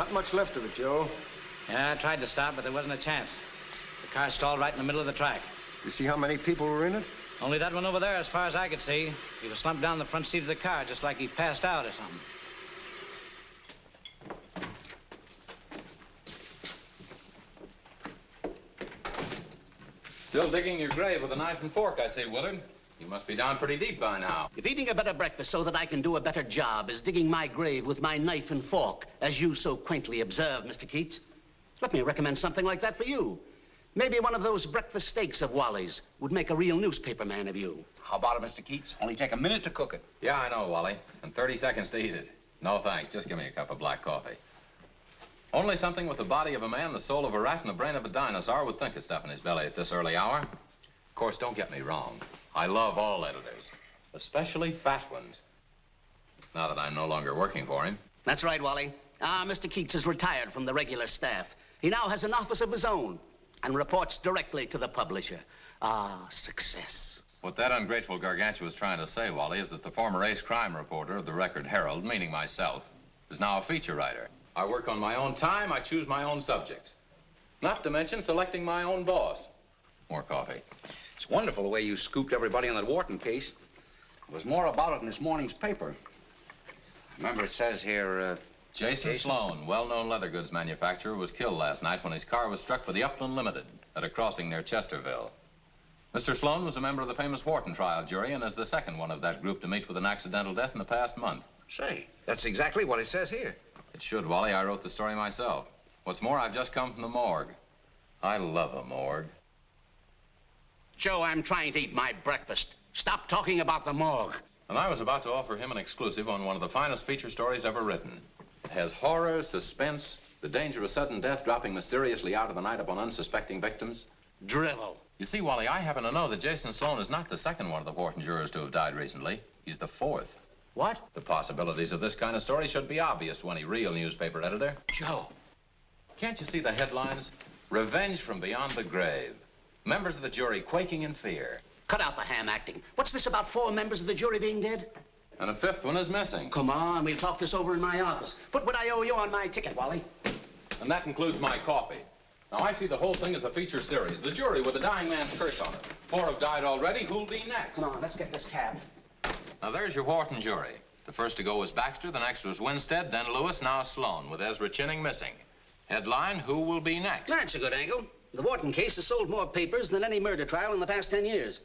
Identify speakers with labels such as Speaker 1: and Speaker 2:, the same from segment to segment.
Speaker 1: Not much left of it, Joe.
Speaker 2: Yeah, I tried to stop, but there wasn't a chance. The car stalled right in the middle of the track.
Speaker 1: You see how many people were in it?
Speaker 2: Only that one over there, as far as I could see. He was slumped down in the front seat of the car, just like he passed out or something.
Speaker 3: Still digging your grave with a knife and fork, I see, Willard. You must be down pretty deep by now.
Speaker 4: If eating a better breakfast so that I can do a better job is digging my grave with my knife and fork, as you so quaintly observe, Mr. Keats, let me recommend something like that for you. Maybe one of those breakfast steaks of Wally's would make a real newspaper man of you.
Speaker 5: How about it, Mr. Keats? Only take a minute to cook it.
Speaker 3: Yeah, I know, Wally. And 30 seconds to eat it. No, thanks. Just give me a cup of black coffee. Only something with the body of a man, the soul of a rat, and the brain of a dinosaur would think of stuffing his belly at this early hour. Of course, don't get me wrong. I love all editors, especially fat ones. Now that I'm no longer working for him.
Speaker 4: That's right, Wally. Mr. Keats is retired from the regular staff. He now has an office of his own and reports directly to the publisher. Success.
Speaker 3: What that ungrateful gargantua was trying to say, Wally, is that the former ace crime reporter of the Record Herald, meaning myself, is now a feature writer. I work on my own time, I choose my own subjects. Not to mention selecting my own boss. More coffee.
Speaker 5: It's wonderful the way you scooped everybody on that Wharton case. There was more about it in this morning's paper. Remember, it says here,
Speaker 3: Jason Sloan, well-known leather goods manufacturer, was killed last night when his car was struck by the Upland Limited at a crossing near Chesterville. Mr. Sloan was a member of the famous Wharton trial jury and is the second one of that group to meet with an accidental death in the past month.
Speaker 5: Say, that's exactly what it says here.
Speaker 3: It should, Wally. I wrote the story myself. What's more, I've just come from the morgue. I love a morgue.
Speaker 4: Joe, I'm trying to eat my breakfast. Stop talking about the morgue.
Speaker 3: And I was about to offer him an exclusive on one of the finest feature stories ever written. It has horror, suspense, the danger of sudden death dropping mysteriously out of the night upon unsuspecting victims.
Speaker 4: Drivel.
Speaker 3: You see, Wally, I happen to know that Jason Sloan is not the second one of the Wharton jurors to have died recently. He's the fourth.
Speaker 4: What?
Speaker 3: The possibilities of this kind of story should be obvious to any real newspaper editor.
Speaker 4: Joe.
Speaker 3: Can't you see the headlines? Revenge from beyond the grave. Members of the jury quaking in fear.
Speaker 4: Cut out the ham acting. What's this about 4 members of the jury being dead?
Speaker 3: And a 5th one is missing.
Speaker 4: Come on, we'll talk this over in my office. Put what I owe you on my ticket, Wally.
Speaker 3: And that includes my coffee. Now, I see the whole thing as a feature series. The jury with a dying man's curse on it. 4 have died already. Who'll be next?
Speaker 4: Come on, let's get this cab.
Speaker 3: Now, there's your Wharton jury. The first to go was Baxter, the next was Winstead, then Lewis, now Sloan, with Ezra Chinning missing. Headline, who will be next?
Speaker 4: That's a good angle. The Wharton case has sold more papers than any murder trial in the past 10 years.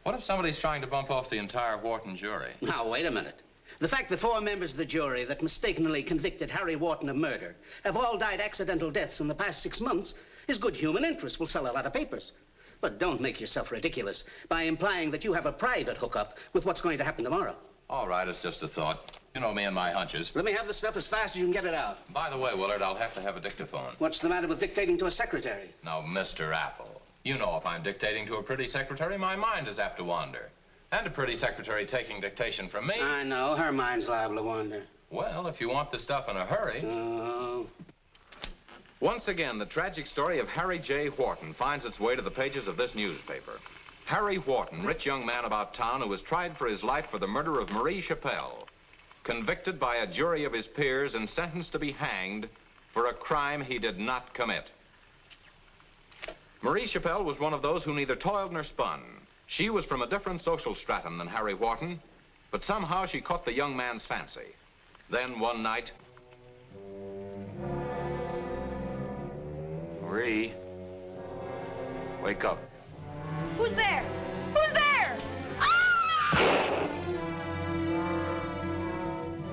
Speaker 3: What if somebody's trying to bump off the entire Wharton jury?
Speaker 4: Now, wait a minute. The fact that 4 members of the jury that mistakenly convicted Harry Wharton of murder have all died accidental deaths in the past 6 months is good human interest. Will sell a lot of papers. But don't make yourself ridiculous by implying that you have a private hookup with what's going to happen tomorrow.
Speaker 3: All right, it's just a thought. You know me and my hunches.
Speaker 4: Let me have the stuff as fast as you can get it out.
Speaker 3: By the way, Willard, I'll have to have a dictaphone.
Speaker 4: What's the matter with dictating to a secretary?
Speaker 3: Now, Mr. Apple, you know if I'm dictating to a pretty secretary, my mind is apt to wander. And a pretty secretary taking dictation from me...
Speaker 4: I know. Her mind's liable to wander.
Speaker 3: Well, if you want the stuff in a hurry...
Speaker 4: Oh.
Speaker 3: Once again, the tragic story of Harry J. Wharton finds its way to the pages of this newspaper. Harry Wharton, rich young man about town who was tried for his life for the murder of Marie Chappelle, convicted by a jury of his peers and sentenced to be hanged for a crime he did not commit. Marie Chappelle was one of those who neither toiled nor spun. She was from a different social stratum than Harry Wharton, but somehow she caught the young man's fancy. Then one night... Marie, wake up.
Speaker 6: Who's there? Who's there? Ah!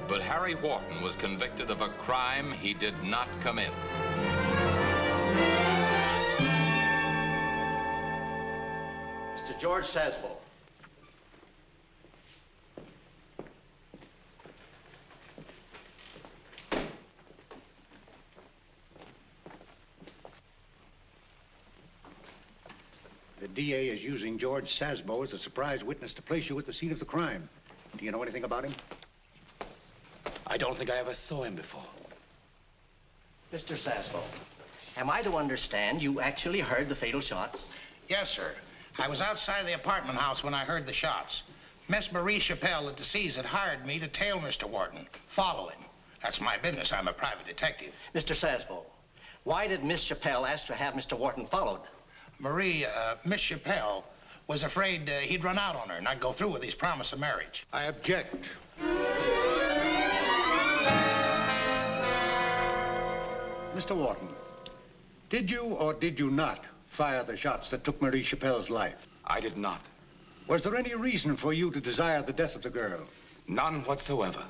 Speaker 3: But Harry Wharton was convicted of a crime he did not commit.
Speaker 7: Mr. George Sasbo.
Speaker 8: The DA is using George Sasbo as a surprise witness to place you at the scene of the crime. Do you know anything about him?
Speaker 7: I don't think I ever saw him before. Mr. Sasbo, am I to understand you actually heard the fatal shots?
Speaker 9: Yes, sir. I was outside the apartment house when I heard the shots. Miss Marie Chappelle, the deceased, had hired me to tail Mr. Wharton, follow him. That's my business. I'm a private detective.
Speaker 7: Mr. Sasbo, why did Miss Chappelle ask to have Mr. Wharton followed?
Speaker 9: Marie, Miss Chappelle was afraid he'd run out on her, not go through with his promise of marriage.
Speaker 8: I object. Mr. Wharton, did you or did you not fire the shots that took Marie Chappelle's life?
Speaker 10: I did not.
Speaker 8: Was there any reason for you to desire the death of the girl?
Speaker 10: None whatsoever.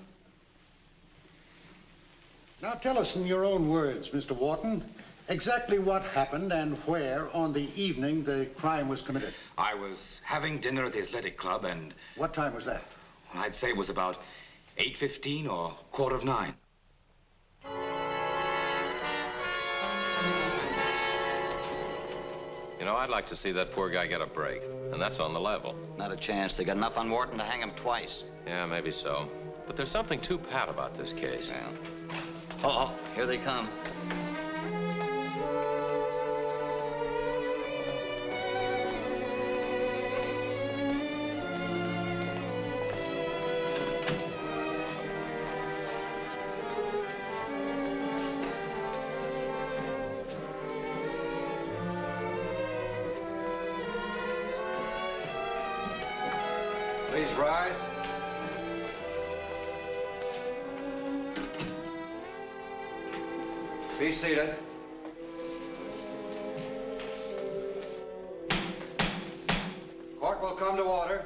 Speaker 8: Now tell us in your own words, Mr. Wharton, exactly what happened and where on the evening the crime was committed.
Speaker 10: I was having dinner at the athletic club and...
Speaker 8: What time was that?
Speaker 10: I'd say it was about 8:15 or 8:45.
Speaker 3: You know, I'd like to see that poor guy get a break, and that's on the level.
Speaker 5: Not a chance. They got enough on Wharton to hang him twice.
Speaker 3: Yeah, maybe so. But there's something too pat about this case.
Speaker 5: Yeah. Oh, here they come.
Speaker 1: Please rise. Be seated. Court will come to order.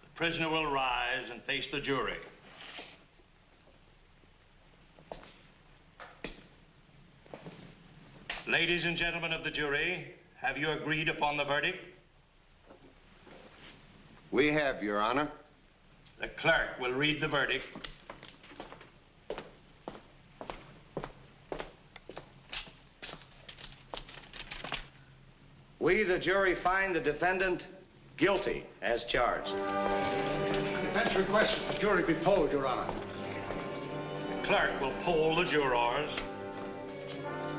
Speaker 11: The prisoner will rise and face the jury. Ladies and gentlemen of the jury, have you agreed upon the verdict?
Speaker 1: We have, Your Honor.
Speaker 11: The clerk will read the verdict. We, the jury, find the defendant guilty as charged.
Speaker 8: Defense requests the jury be polled, Your Honor.
Speaker 11: The clerk will poll the jurors.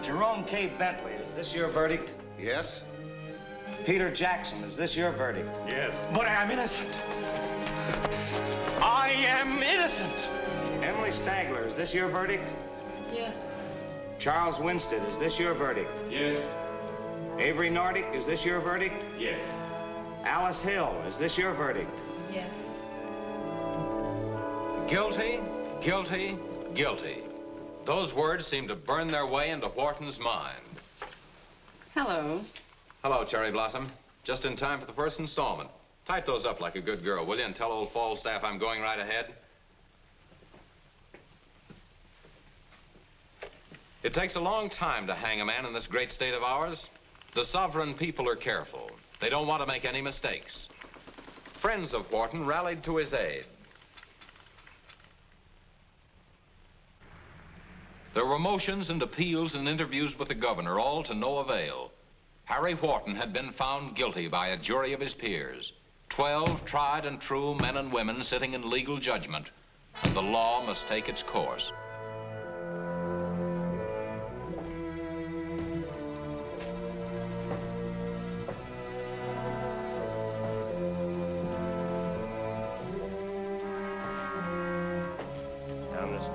Speaker 7: Jerome K. Bentley, is this your verdict?
Speaker 1: Yes.
Speaker 7: Peter Jackson, is this your verdict?
Speaker 11: Yes.
Speaker 10: But I am innocent. I am innocent.
Speaker 7: Emily Stagler, is this your verdict?
Speaker 6: Yes.
Speaker 7: Charles Winstead, is this your verdict?
Speaker 11: Yes.
Speaker 7: Avery Nordic, is this your verdict?
Speaker 11: Yes.
Speaker 7: Alice Hill, is this your verdict?
Speaker 6: Yes.
Speaker 3: Guilty, guilty, guilty. Those words seem to burn their way into Wharton's mind.
Speaker 6: Hello.
Speaker 3: Hello, Cherry Blossom. Just in time for the first installment. Type those up like a good girl, will you, and tell old Falstaff I'm going right ahead. It takes a long time to hang a man in this great state of ours. The sovereign people are careful. They don't want to make any mistakes. Friends of Wharton rallied to his aid. There were motions and appeals and interviews with the governor, all to no avail. Harry Wharton had been found guilty by a jury of his peers. 12 tried and true men and women sitting in legal judgment, and the law must take its course.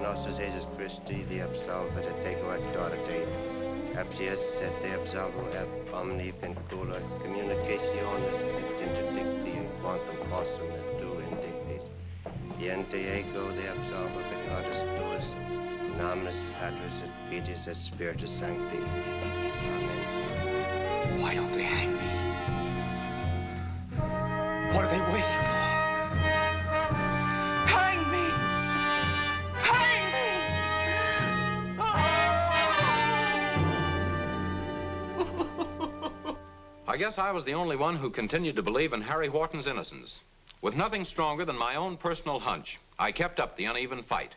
Speaker 12: Nostos Jesus Christi, the absolva de teco ad dorate, absias et de absolvo ab omni vincula communicationes et interdicti in quantum possum et tu indignis, iente ego de absolvo peccatus tuus, nominis Patris et Filii et Spiritus Sancti. Amen.
Speaker 10: Why don't they hang me? What are they waiting for? Hang me! Hang me!
Speaker 3: I guess I was the only one who continued to believe in Harry Wharton's innocence. With nothing stronger than my own personal hunch, I kept up the uneven fight.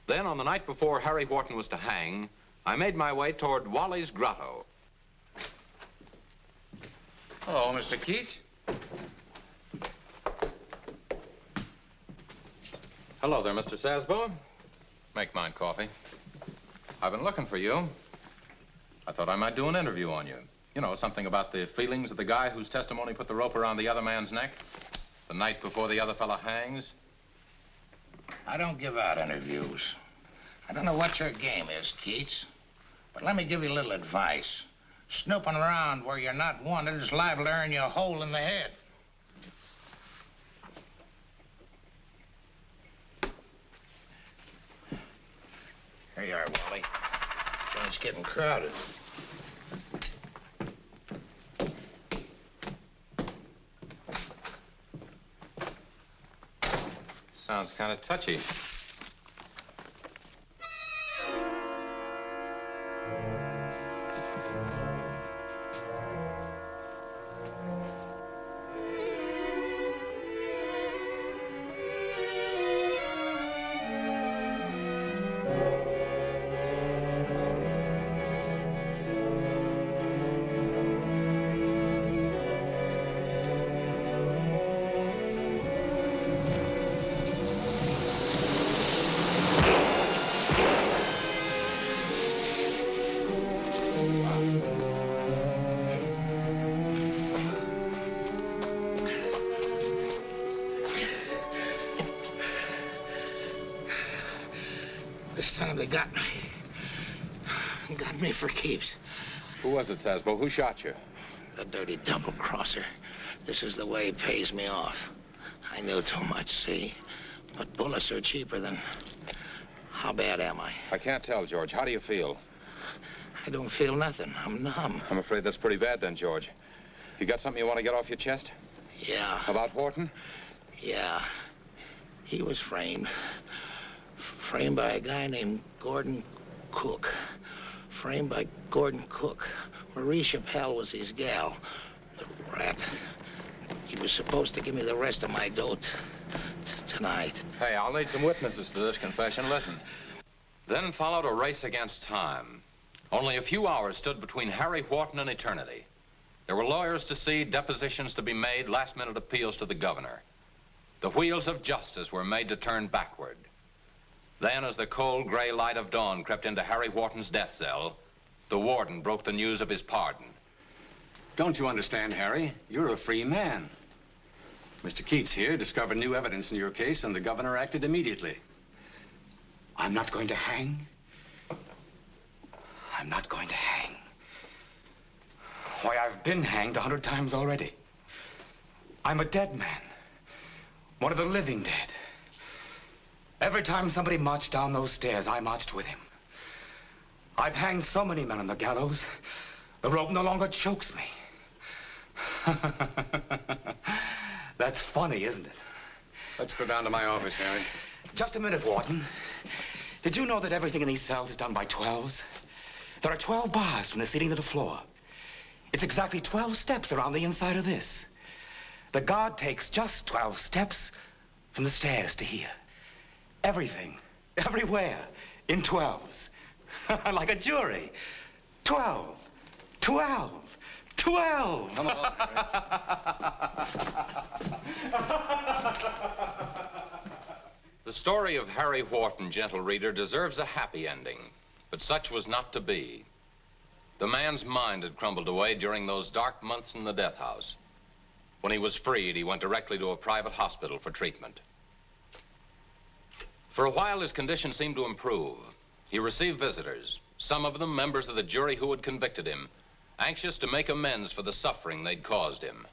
Speaker 3: Then, on the night before Harry Wharton was to hang, I made my way toward Wally's Grotto.
Speaker 9: Hello, Mr. Keats.
Speaker 3: Hello there, Mr. Sasbo. Make mine coffee. I've been looking for you. I thought I might do an interview on you. You know, something about the feelings of the guy whose testimony put the rope around the other man's neck the night before the other fella hangs.
Speaker 9: I don't give out interviews. I don't know what your game is, Keats, but let me give you a little advice. Snooping around where you're not wanted is liable to earn you a hole in the head. Here you are, Wally. Joint's getting crowded.
Speaker 3: Sounds kind of touchy.
Speaker 9: This time they got me. Got me for keeps.
Speaker 3: Who was it, Sasbo? Who shot you?
Speaker 9: The dirty double-crosser. This is the way he pays me off. I knew too much, see? But bullets are cheaper than... How bad am I?
Speaker 3: I can't tell, George. How do you feel?
Speaker 9: I don't feel nothing. I'm numb.
Speaker 3: I'm afraid that's pretty bad then, George. You got something you want to get off your chest?
Speaker 9: Yeah.
Speaker 3: About Horton?
Speaker 9: Yeah. He was framed. Framed by a guy named Gordon Cook. Framed by Gordon Cook. Marie Chappelle was his gal. The rat. He was supposed to give me the rest of my dough tonight.
Speaker 3: Hey, I'll need some witnesses to this confession. Listen. Then followed a race against time. Only a few hours stood between Harry Wharton and eternity. There were lawyers to see, depositions to be made, last-minute appeals to the governor. The wheels of justice were made to turn backward. Then, as the cold, gray light of dawn crept into Harry Wharton's death cell, the warden broke the news of his pardon.
Speaker 5: Don't you understand, Harry? You're a free man. Mr. Keats here discovered new evidence in your case, and the governor acted immediately.
Speaker 10: I'm not going to hang. I'm not going to hang. Why, I've been hanged 100 times already. I'm a dead man. One of the living dead. Every time somebody marched down those stairs, I marched with him. I've hanged so many men on the gallows, the rope no longer chokes me. That's funny, isn't it?
Speaker 5: Let's go down to my office, Harry.
Speaker 10: Just a minute, Wharton. Did you know that everything in these cells is done by 12s? There are 12 bars from the ceiling to the floor. It's exactly 12 steps around the inside of this. The guard takes just 12 steps from the stairs to here. Everything, everywhere, in 12s. Like a jury. 12, 12, 12.
Speaker 5: Come on,
Speaker 3: The story of Harry Wharton, gentle reader, deserves a happy ending, but such was not to be. The man's mind had crumbled away during those dark months in the death house. When he was freed, he went directly to a private hospital for treatment. For a while, his condition seemed to improve. He received visitors, some of them members of the jury who had convicted him, anxious to make amends for the suffering they'd caused him.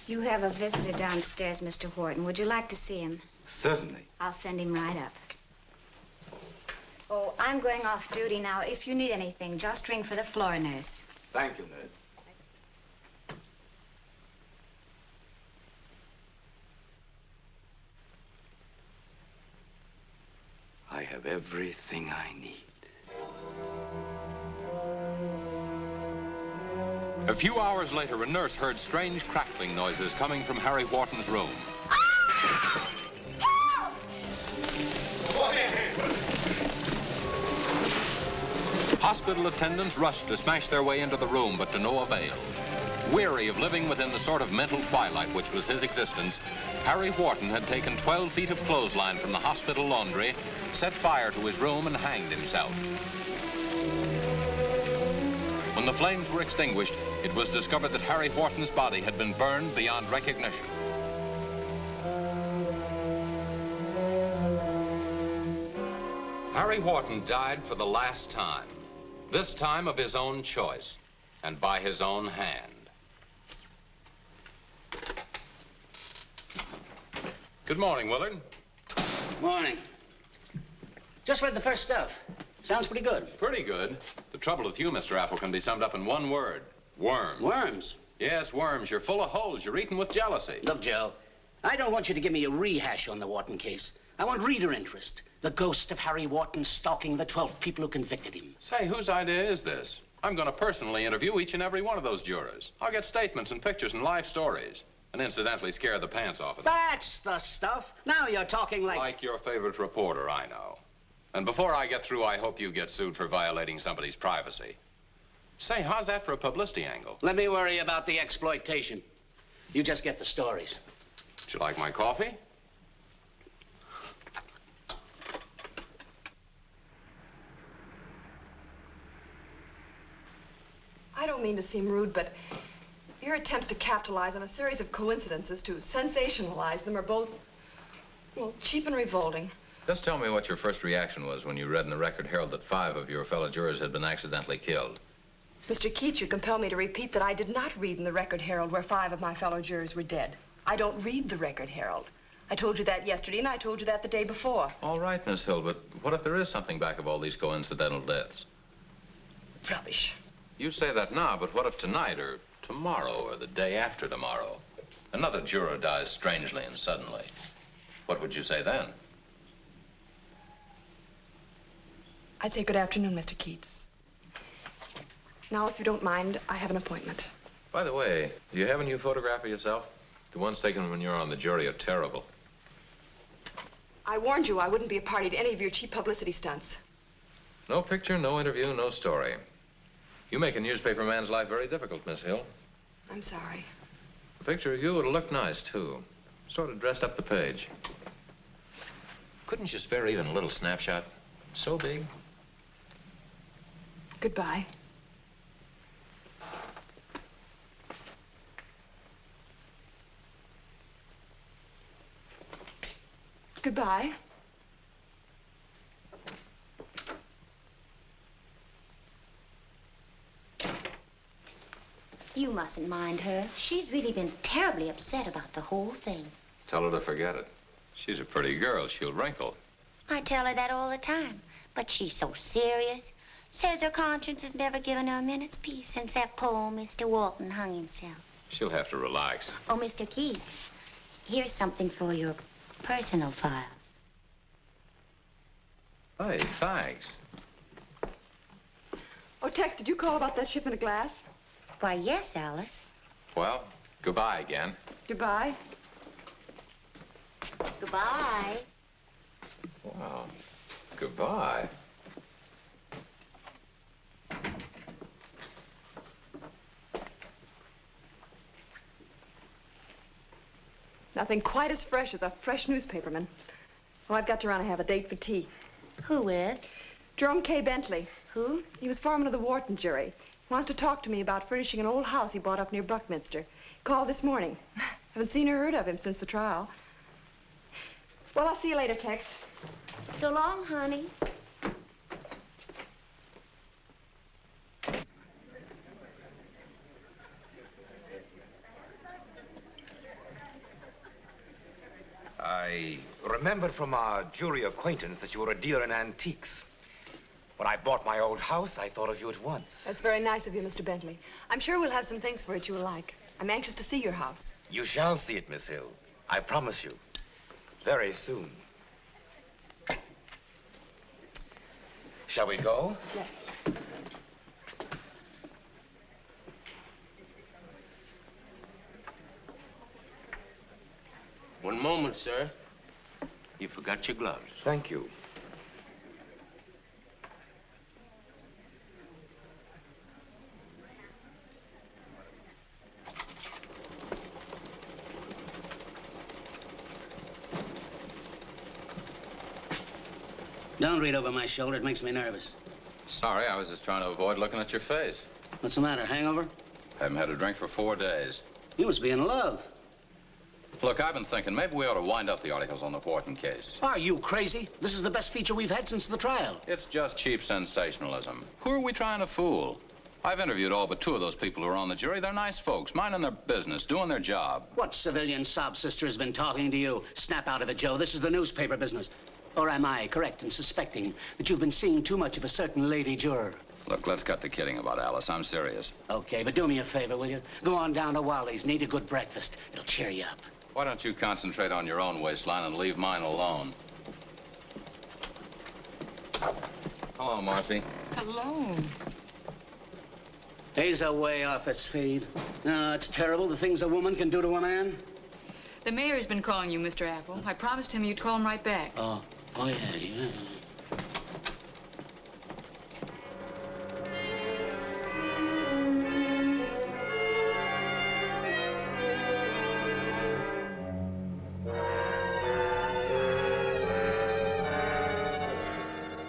Speaker 13: You have a visitor downstairs, Mr. Wharton. Would you like to see him?
Speaker 10: Certainly.
Speaker 13: I'll send him right up. Oh, I'm going off duty now. If you need anything, just ring for the floor nurse.
Speaker 10: Thank you, nurse. I have everything I need.
Speaker 3: A few hours later, a nurse heard strange crackling noises coming from Harry Wharton's room. Hospital attendants rushed to smash their way into the room, but to no avail. Weary of living within the sort of mental twilight which was his existence, Harry Wharton had taken 12 feet of clothesline from the hospital laundry, set fire to his room, and hanged himself. When the flames were extinguished, it was discovered that Harry Wharton's body had been burned beyond recognition. Harry Wharton died for the last time, this time of his own choice and by his own hand. Good morning, Willard.
Speaker 4: Morning. Just read the first stuff. Sounds pretty good.
Speaker 3: Pretty good. The trouble with you, Mr. Apple, can be summed up in one word. Worms.
Speaker 4: Worms?
Speaker 3: Yes, worms. You're full of holes. You're eaten with jealousy.
Speaker 4: Look, Joe, I don't want you to give me a rehash on the Wharton case. I want reader interest. The ghost of Harry Wharton stalking the 12 people who convicted him.
Speaker 3: Say, whose idea is this? I'm going to personally interview each and every one of those jurors. I'll get statements and pictures and life stories. And incidentally scare the pants off of them.
Speaker 4: That's the stuff. Now you're talking like...
Speaker 3: Like your favorite reporter, I know. And before I get through, I hope you get sued for violating somebody's privacy. Say, how's that for a publicity angle?
Speaker 4: Let me worry about the exploitation. You just get the stories.
Speaker 3: Would you like my coffee?
Speaker 14: I don't mean to seem rude, but your attempts to capitalize on a series of coincidences to sensationalize them are both, well, cheap and revolting.
Speaker 3: Just tell me what your first reaction was when you read in the Record Herald that 5 of your fellow jurors had been accidentally killed.
Speaker 14: Mr. Keats, you compel me to repeat that I did not read in the Record Herald where 5 of my fellow jurors were dead. I don't read the Record Herald. I told you that yesterday, and I told you that the day before.
Speaker 3: All right, Miss Hill, but what if there is something back of all these coincidental deaths?
Speaker 14: Rubbish.
Speaker 3: You say that now, but what if tonight or tomorrow or the day after tomorrow another juror dies strangely and suddenly? What would you say then?
Speaker 14: I'd say good afternoon, Mr. Keats. Now, if you don't mind, I have an appointment.
Speaker 3: By the way, do you have a new photograph of yourself? The ones taken when you were on the jury are terrible.
Speaker 14: I warned you I wouldn't be a party to any of your cheap publicity stunts.
Speaker 3: No picture, no interview, no story. You make a newspaper man's life very difficult, Miss Hill.
Speaker 14: I'm sorry.
Speaker 3: A picture of you would have looked nice, too. Sort of dressed up the page. Couldn't you spare even a little snapshot? So big.
Speaker 14: Goodbye. Goodbye.
Speaker 15: You mustn't mind her. She's really been terribly upset about the whole thing.
Speaker 3: Tell her to forget it. She's a pretty girl. She'll wrinkle.
Speaker 15: I tell her that all the time, but she's so serious. Says her conscience has never given her a minute's peace since that poor Mr. Wharton hung himself.
Speaker 3: She'll have to relax.
Speaker 15: Oh, Mr. Keats, here's something for your personal files.
Speaker 3: Hey, thanks.
Speaker 14: Oh, Tex, did you call about that shipment of glass?
Speaker 15: Why, yes, Alice.
Speaker 3: Well, goodbye again.
Speaker 14: Goodbye.
Speaker 15: Goodbye.
Speaker 3: Wow. Goodbye.
Speaker 14: Nothing quite as fresh as a fresh newspaperman. Well, I've got to run. I have a date for tea.
Speaker 15: Who with?
Speaker 14: Jerome K. Bentley.
Speaker 15: Who?
Speaker 14: He was foreman of the Wharton jury. He wants to talk to me about furnishing an old house he bought up near Buckminster. Called this morning. Haven't seen or heard of him since the trial. Well, I'll see you later, Tex.
Speaker 15: So long, honey.
Speaker 10: I remembered from our jury acquaintance that you were a dealer in antiques. When I bought my old house, I thought of you at once.
Speaker 14: That's very nice of you, Mr. Bentley. I'm sure we'll have some things for it you will like. I'm anxious to see your house.
Speaker 10: You shall see it, Miss Hill. I promise you. Very soon. Shall we go?
Speaker 14: Yes.
Speaker 16: One moment, sir. You forgot your gloves.
Speaker 10: Thank you.
Speaker 4: Don't read over my shoulder. It makes me nervous.
Speaker 3: Sorry, I was just trying to avoid looking at your face.
Speaker 4: What's the matter? Hangover?
Speaker 3: Haven't had a drink for 4 days.
Speaker 4: You must be in love.
Speaker 3: Look, I've been thinking maybe we ought to wind up the articles on the Wharton case.
Speaker 4: Are you crazy? This is the best feature we've had since the trial.
Speaker 3: It's just cheap sensationalism. Who are we trying to fool? I've interviewed all but 2 of those people who are on the jury. They're nice folks, minding their business, doing their job.
Speaker 4: What civilian sob sister has been talking to you? Snap out of it, Joe. This is the newspaper business. Or am I correct in suspecting that you've been seeing too much of a certain lady juror?
Speaker 3: Look, let's cut the kidding about Alice. I'm serious.
Speaker 4: Okay, but do me a favor, will you? Go on down to Wally's and eat a good breakfast. It'll cheer you up.
Speaker 3: Why don't you concentrate on your own waistline and leave mine alone? Hello, Marcy.
Speaker 6: Hello.
Speaker 4: He's way off its feed. No, it's terrible, the things a woman can do to a man.
Speaker 6: The mayor's been calling you, Mr. Apple. I promised him you'd call him right back.
Speaker 4: Oh yeah.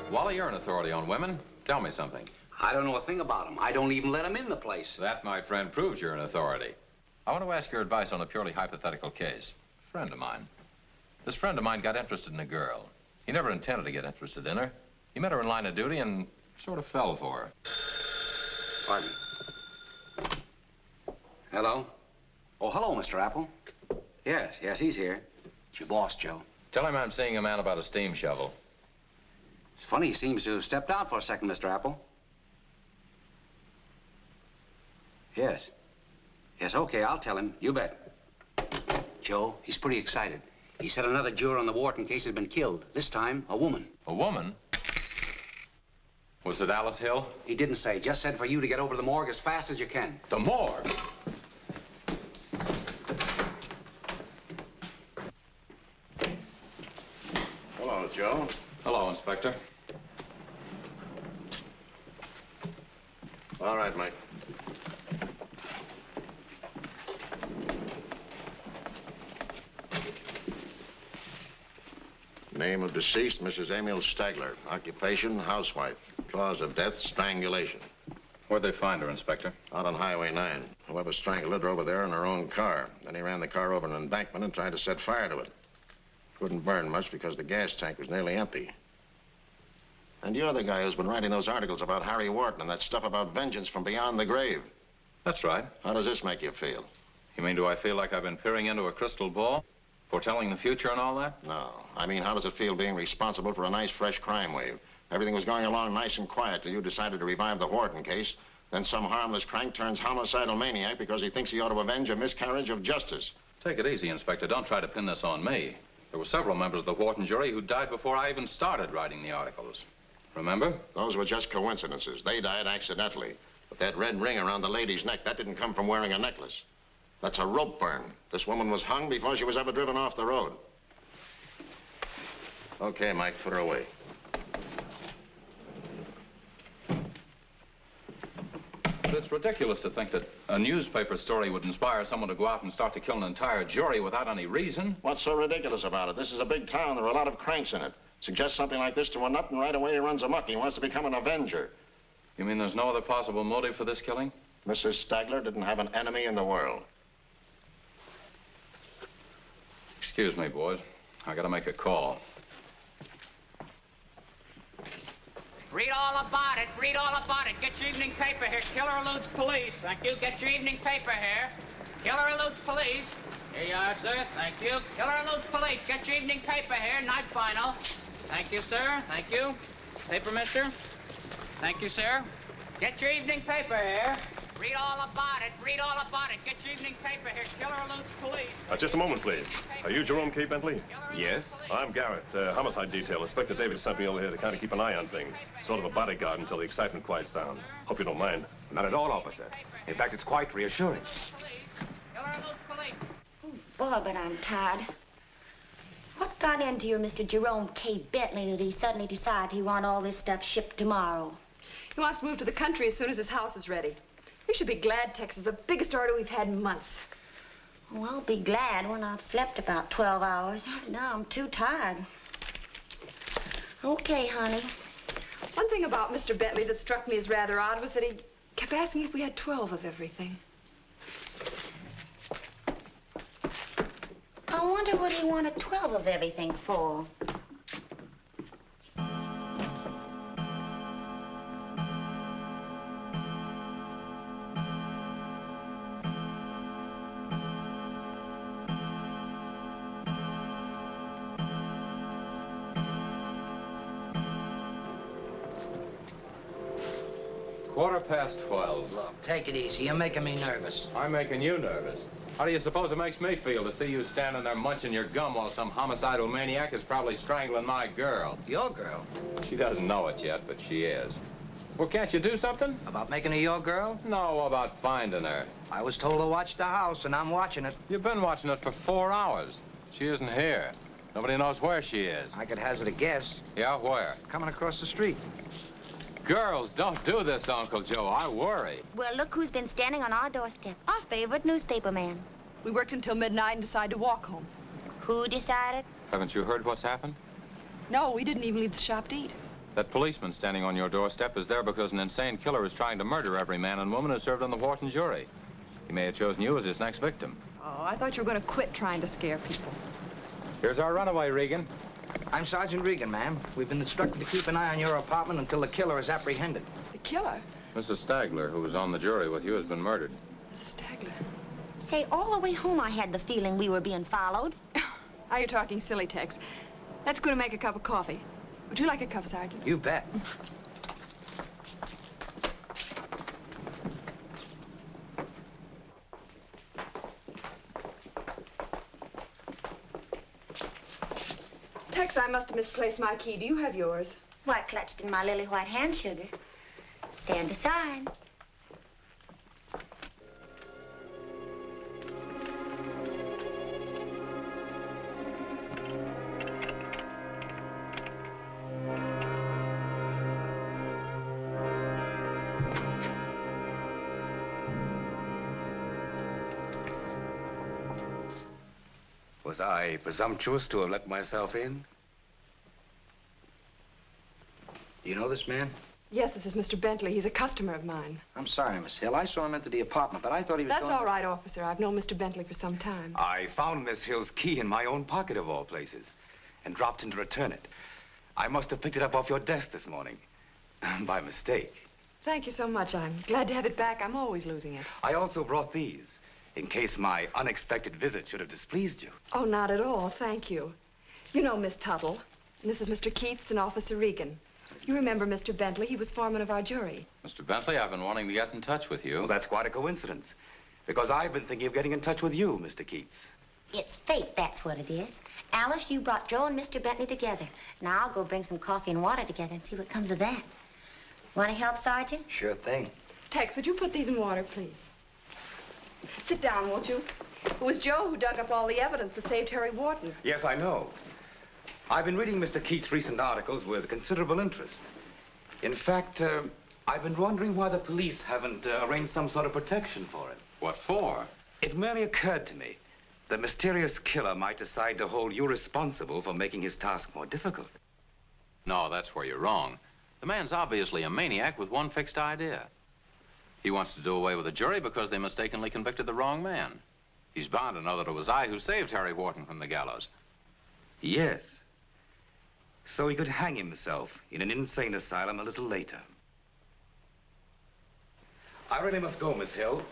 Speaker 3: Wally, you're an authority on women. Tell me something.
Speaker 17: I don't know a thing about them. I don't even let them in the place.
Speaker 3: That, my friend, proves you're an authority. I want to ask your advice on a purely hypothetical case. A friend of mine. This friend of mine got interested in a girl. He never intended to get interested in her. He met her in line of duty and sort of fell for her.
Speaker 17: Pardon. Hello? Oh, hello, Mr. Apple. Yes, he's here. It's your boss, Joe.
Speaker 3: Tell him I'm seeing a man about a steam shovel.
Speaker 17: It's funny, he seems to have stepped out for a second, Mr. Apple. Yes. Yes, okay, I'll tell him. You bet. Joe, he's pretty excited. He said another juror on the Wharton case had been killed. This time, a woman.
Speaker 3: A woman? Was it Alice Hill?
Speaker 17: He didn't say. Just said for you to get over to the morgue as fast as you can.
Speaker 3: The morgue?
Speaker 1: Hello, Joe.
Speaker 3: Hello, Inspector.
Speaker 1: All right, Mike. Name of deceased, Mrs. Emil Stagler. Occupation, housewife. Cause of death, strangulation.
Speaker 3: Where'd they find her, Inspector?
Speaker 1: Out on Highway 9. Whoever strangled her drove her there in her own car. Then he ran the car over an embankment and tried to set fire to it. Couldn't burn much because the gas tank was nearly empty. And you're the guy who's been writing those articles about Harry Wharton and that stuff about vengeance from beyond the grave.
Speaker 3: That's right.
Speaker 1: How does this make you feel?
Speaker 3: You mean, do I feel like I've been peering into a crystal ball? Foretelling the future and all that?
Speaker 1: No. I mean, how does it feel being responsible for a nice, fresh crime wave? Everything was going along nice and quiet till you decided to revive the Wharton case. Then some harmless crank turns homicidal maniac because he thinks he ought to avenge a miscarriage of justice.
Speaker 3: Take it easy, Inspector. Don't try to pin this on me. There were several members of the Wharton jury who died before I even started writing the articles. Remember?
Speaker 1: Those were just coincidences. They died accidentally. But that red ring around the lady's neck, that didn't come from wearing a necklace. That's a rope burn. This woman was hung before she was ever driven off the road. Okay, Mike, put her away.
Speaker 3: But it's ridiculous to think that a newspaper story would inspire someone to go out and start to kill an entire jury without any reason.
Speaker 1: What's so ridiculous about it? This is a big town. There are a lot of cranks in it. Suggest something like this to a nut and right away he runs amok. He wants to become an avenger.
Speaker 3: You mean there's no other possible motive for this killing?
Speaker 1: Mrs. Stagler didn't have an enemy in the world.
Speaker 3: Excuse me, boys. I gotta make a call.
Speaker 18: Read all about it. Read all about it. Get your evening paper here. Killer eludes police. Thank you. Get your evening paper here. Killer eludes police. Here you are, sir. Thank you. Killer eludes police. Get your evening paper here. Night final. Thank you, sir. Thank you. Paper, mister. Thank you, sir. Get your evening paper here. Read all about it. Read all about it. Get your evening paper here. Killer eludes police.
Speaker 19: Just a moment, please. Are you Jerome K. Bentley?
Speaker 16: Yes?
Speaker 19: I'm Garrett, homicide detail. Inspector Davis sent me over here to kind of keep an eye on things. Sort of a bodyguard until the excitement quiets down. Hope you don't mind.
Speaker 10: Not at all, officer. In fact, it's quite reassuring.
Speaker 18: Killer eludes police.
Speaker 15: Boy, but I'm tired. What got into you, Mr. Jerome K. Bentley, that he suddenly decided he wanted all this stuff shipped tomorrow?
Speaker 14: He wants to move to the country as soon as his house is ready. You should be glad, Tex is the biggest order we've had in months.
Speaker 15: Well, I'll be glad when I've slept about 12 hours. Now I'm too tired. Okay, honey.
Speaker 14: One thing about Mr. Bentley that struck me as rather odd was that he kept asking if we had 12 of everything.
Speaker 15: wonder what he wanted 12 of everything for.
Speaker 3: Quarter past 12.
Speaker 9: Look, take it easy. You're making me nervous.
Speaker 3: I'm making you nervous. How do you suppose it makes me feel to see you standing there munching your gum while some homicidal maniac is probably strangling my girl?
Speaker 9: Your girl?
Speaker 3: She doesn't know it yet, but she is. Well, can't you do something?
Speaker 9: About making her your girl?
Speaker 3: No, about finding her.
Speaker 9: I was told to watch the house, and I'm watching it.
Speaker 3: You've been watching it for 4 hours. She isn't here. Nobody knows where she is.
Speaker 9: I could hazard a guess.
Speaker 3: Yeah, where?
Speaker 9: Coming across the street.
Speaker 3: Girls, don't do this, Uncle Joe. I worry.
Speaker 15: Well, look who's been standing on our doorstep. Our favorite newspaper man.
Speaker 14: We worked until midnight and decided to walk home.
Speaker 15: Who decided?
Speaker 3: Haven't you heard what's happened?
Speaker 14: No, we didn't even leave the shop to eat.
Speaker 3: That policeman standing on your doorstep is there because an insane killer is trying to murder every man and woman who served on the Wharton jury. He may have chosen you as his next victim.
Speaker 14: Oh, I thought you were going to quit trying to scare people.
Speaker 3: Here's our runaway, Regan.
Speaker 9: I'm Sergeant Regan, ma'am. We've been instructed to keep an eye on your apartment until the killer is apprehended.
Speaker 14: The killer?
Speaker 3: Mrs. Stagler, who was on the jury with you, has been murdered.
Speaker 14: Mrs. Stagler?
Speaker 15: Say, all the way home I had the feeling we were being followed.
Speaker 14: Now you're talking silly, Tex. Let's go to make a cup of coffee. Would you like a cup, Sergeant?
Speaker 9: You bet.
Speaker 14: Tex, I must have misplaced my key. Do you have yours?
Speaker 15: Why, clutched in my lily white hand, sugar. Stand aside.
Speaker 10: Was I presumptuous to have let myself in?
Speaker 9: Do you know this man?
Speaker 14: Yes, this is Mr. Bentley. He's a customer of mine.
Speaker 9: I'm sorry, Miss Hill. I saw him enter the apartment, but I thought he was
Speaker 14: That's
Speaker 9: going
Speaker 14: all right, officer. I've known Mr. Bentley for some time.
Speaker 10: I found Miss Hill's key in my own pocket, of all places, and dropped in to return it. I must have picked it up off your desk this morning, by mistake.
Speaker 14: Thank you so much. I'm glad to have it back. I'm always losing it.
Speaker 10: I also brought these, in case my unexpected visit should have displeased you.
Speaker 14: Oh, not at all. Thank you. You know Miss Tuttle. And this is Mr. Keats and Officer Regan. You remember Mr. Bentley? He was foreman of our jury.
Speaker 3: Mr. Bentley, I've been wanting to get in touch with you.
Speaker 10: Well, that's quite a coincidence, because I've been thinking of getting in touch with you, Mr. Keats.
Speaker 15: It's fate, that's what it is. Alice, you brought Joe and Mr. Bentley together. Now I'll go bring some coffee and water together and see what comes of that. Want to help, Sergeant?
Speaker 9: Sure thing.
Speaker 14: Tex, would you put these in water, please? Sit down, won't you? It was Joe who dug up all the evidence that saved Harry Wharton.
Speaker 10: Yes, I know. I've been reading Mr. Keats' recent articles with considerable interest. In fact, I've been wondering why the police haven't arranged some sort of protection for it.
Speaker 3: What for?
Speaker 10: It merely occurred to me. The mysterious killer might decide to hold you responsible for making his task more difficult.
Speaker 3: No, that's where you're wrong. The man's obviously a maniac with one fixed idea. He wants to do away with the jury because they mistakenly convicted the wrong man. He's bound to know that it was I who saved Harry Wharton from the gallows.
Speaker 10: Yes. So he could hang himself in an insane asylum a little later. I really must go, Miss Hill.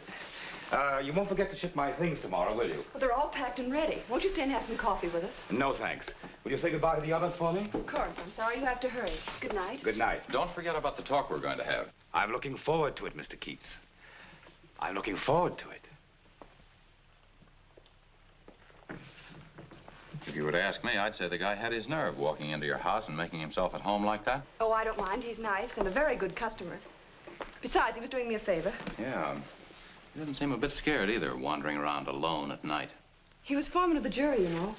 Speaker 10: You won't forget to ship my things tomorrow, will you?
Speaker 14: Well, they're all packed and ready. Won't you stay and have some coffee with us?
Speaker 10: No, thanks. Will you say goodbye to the others for me?
Speaker 14: Of course. I'm sorry you have to hurry. Good night.
Speaker 10: Good night.
Speaker 3: Don't forget about the talk we're going to have.
Speaker 10: I'm looking forward to it, Mr. Keats. I'm looking forward to it.
Speaker 3: If you were to ask me, I'd say the guy had his nerve walking into your house and making himself at home like that.
Speaker 14: Oh, I don't mind. He's nice and a very good customer. Besides, he was doing me a favor.
Speaker 3: Yeah. He didn't seem a bit scared either, wandering around alone at night.
Speaker 14: He was foreman of the jury, you know.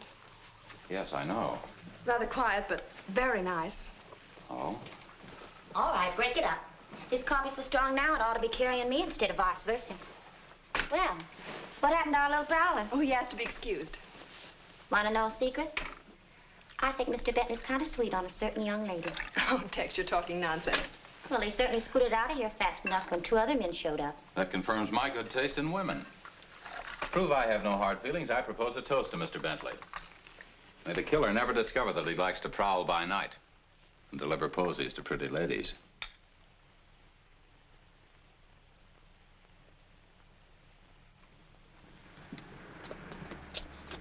Speaker 3: Yes, I know.
Speaker 14: Rather quiet, but very nice.
Speaker 3: Oh?
Speaker 15: All right, break it up. This coffee's so strong now, it ought to be carrying me instead of vice versa. Well, what happened to our little prowler?
Speaker 14: Oh, he asked to be excused.
Speaker 15: Want to know a secret? I think Mr. Bentley's kind of sweet on a certain young lady.
Speaker 14: Oh, Tex, you're talking nonsense.
Speaker 15: Well, he certainly scooted out of here fast enough when 2 other men showed up.
Speaker 3: That confirms my good taste in women. prove I have no hard feelings, I propose a toast to Mr. Bentley. May the killer never discover that he likes to prowl by night and deliver posies to pretty ladies.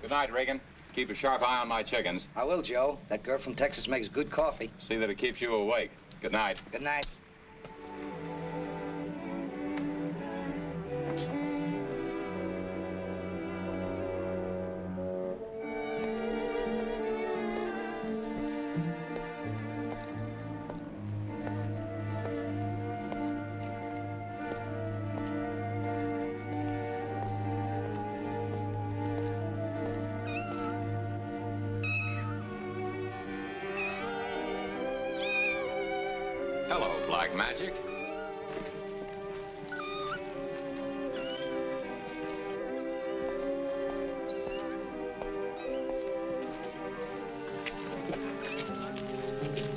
Speaker 3: Good night, Regan. Keep a sharp eye on my chickens.
Speaker 17: I will, Joe. That girl from Texas makes good coffee.
Speaker 3: See that it keeps you awake. Good night.
Speaker 17: Good night.
Speaker 3: Hello, Black Magic.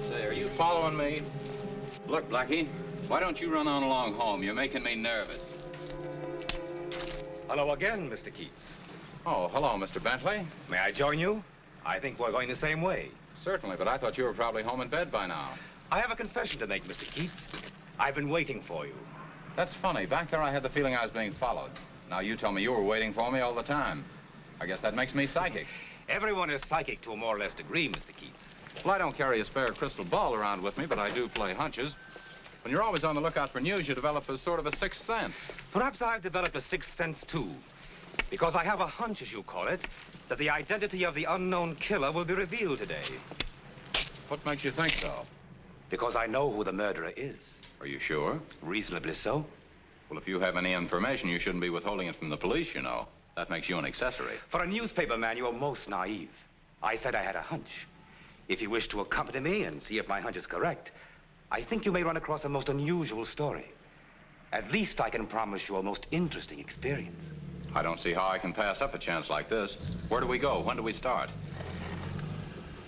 Speaker 3: Say, are you following me? Look, Blackie, why don't you run on along home? You're making me nervous.
Speaker 10: Hello again, Mr. Keats.
Speaker 3: Oh, hello, Mr. Bentley.
Speaker 10: May I join you? I think we're going the same way.
Speaker 3: Certainly, but I thought you were probably home in bed by now.
Speaker 10: I have a confession to make, Mr. Keats. I've been waiting for you.
Speaker 3: That's funny. Back there, I had the feeling I was being followed. Now you tell me you were waiting for me all the time. I guess that makes me psychic.
Speaker 10: Everyone is psychic to a more or less degree, Mr. Keats.
Speaker 3: Well, I don't carry a spare crystal ball around with me, but I do play hunches. When you're always on the lookout for news, you develop a sort of a sixth sense.
Speaker 10: Perhaps I've developed a sixth sense, too. Because I have a hunch, as you call it, that the identity of the unknown killer will be revealed today.
Speaker 3: What makes you think so?
Speaker 10: Because I know who the murderer is.
Speaker 3: Are you sure?
Speaker 10: Reasonably so.
Speaker 3: Well, if you have any information, you shouldn't be withholding it from the police, you know. That makes you an accessory.
Speaker 10: For a newspaper man, you're most naive. I said I had a hunch. If you wish to accompany me and see if my hunch is correct, I think you may run across a most unusual story. At least I can promise you a most interesting experience.
Speaker 3: I don't see how I can pass up a chance like this. Where do we go? When do we start?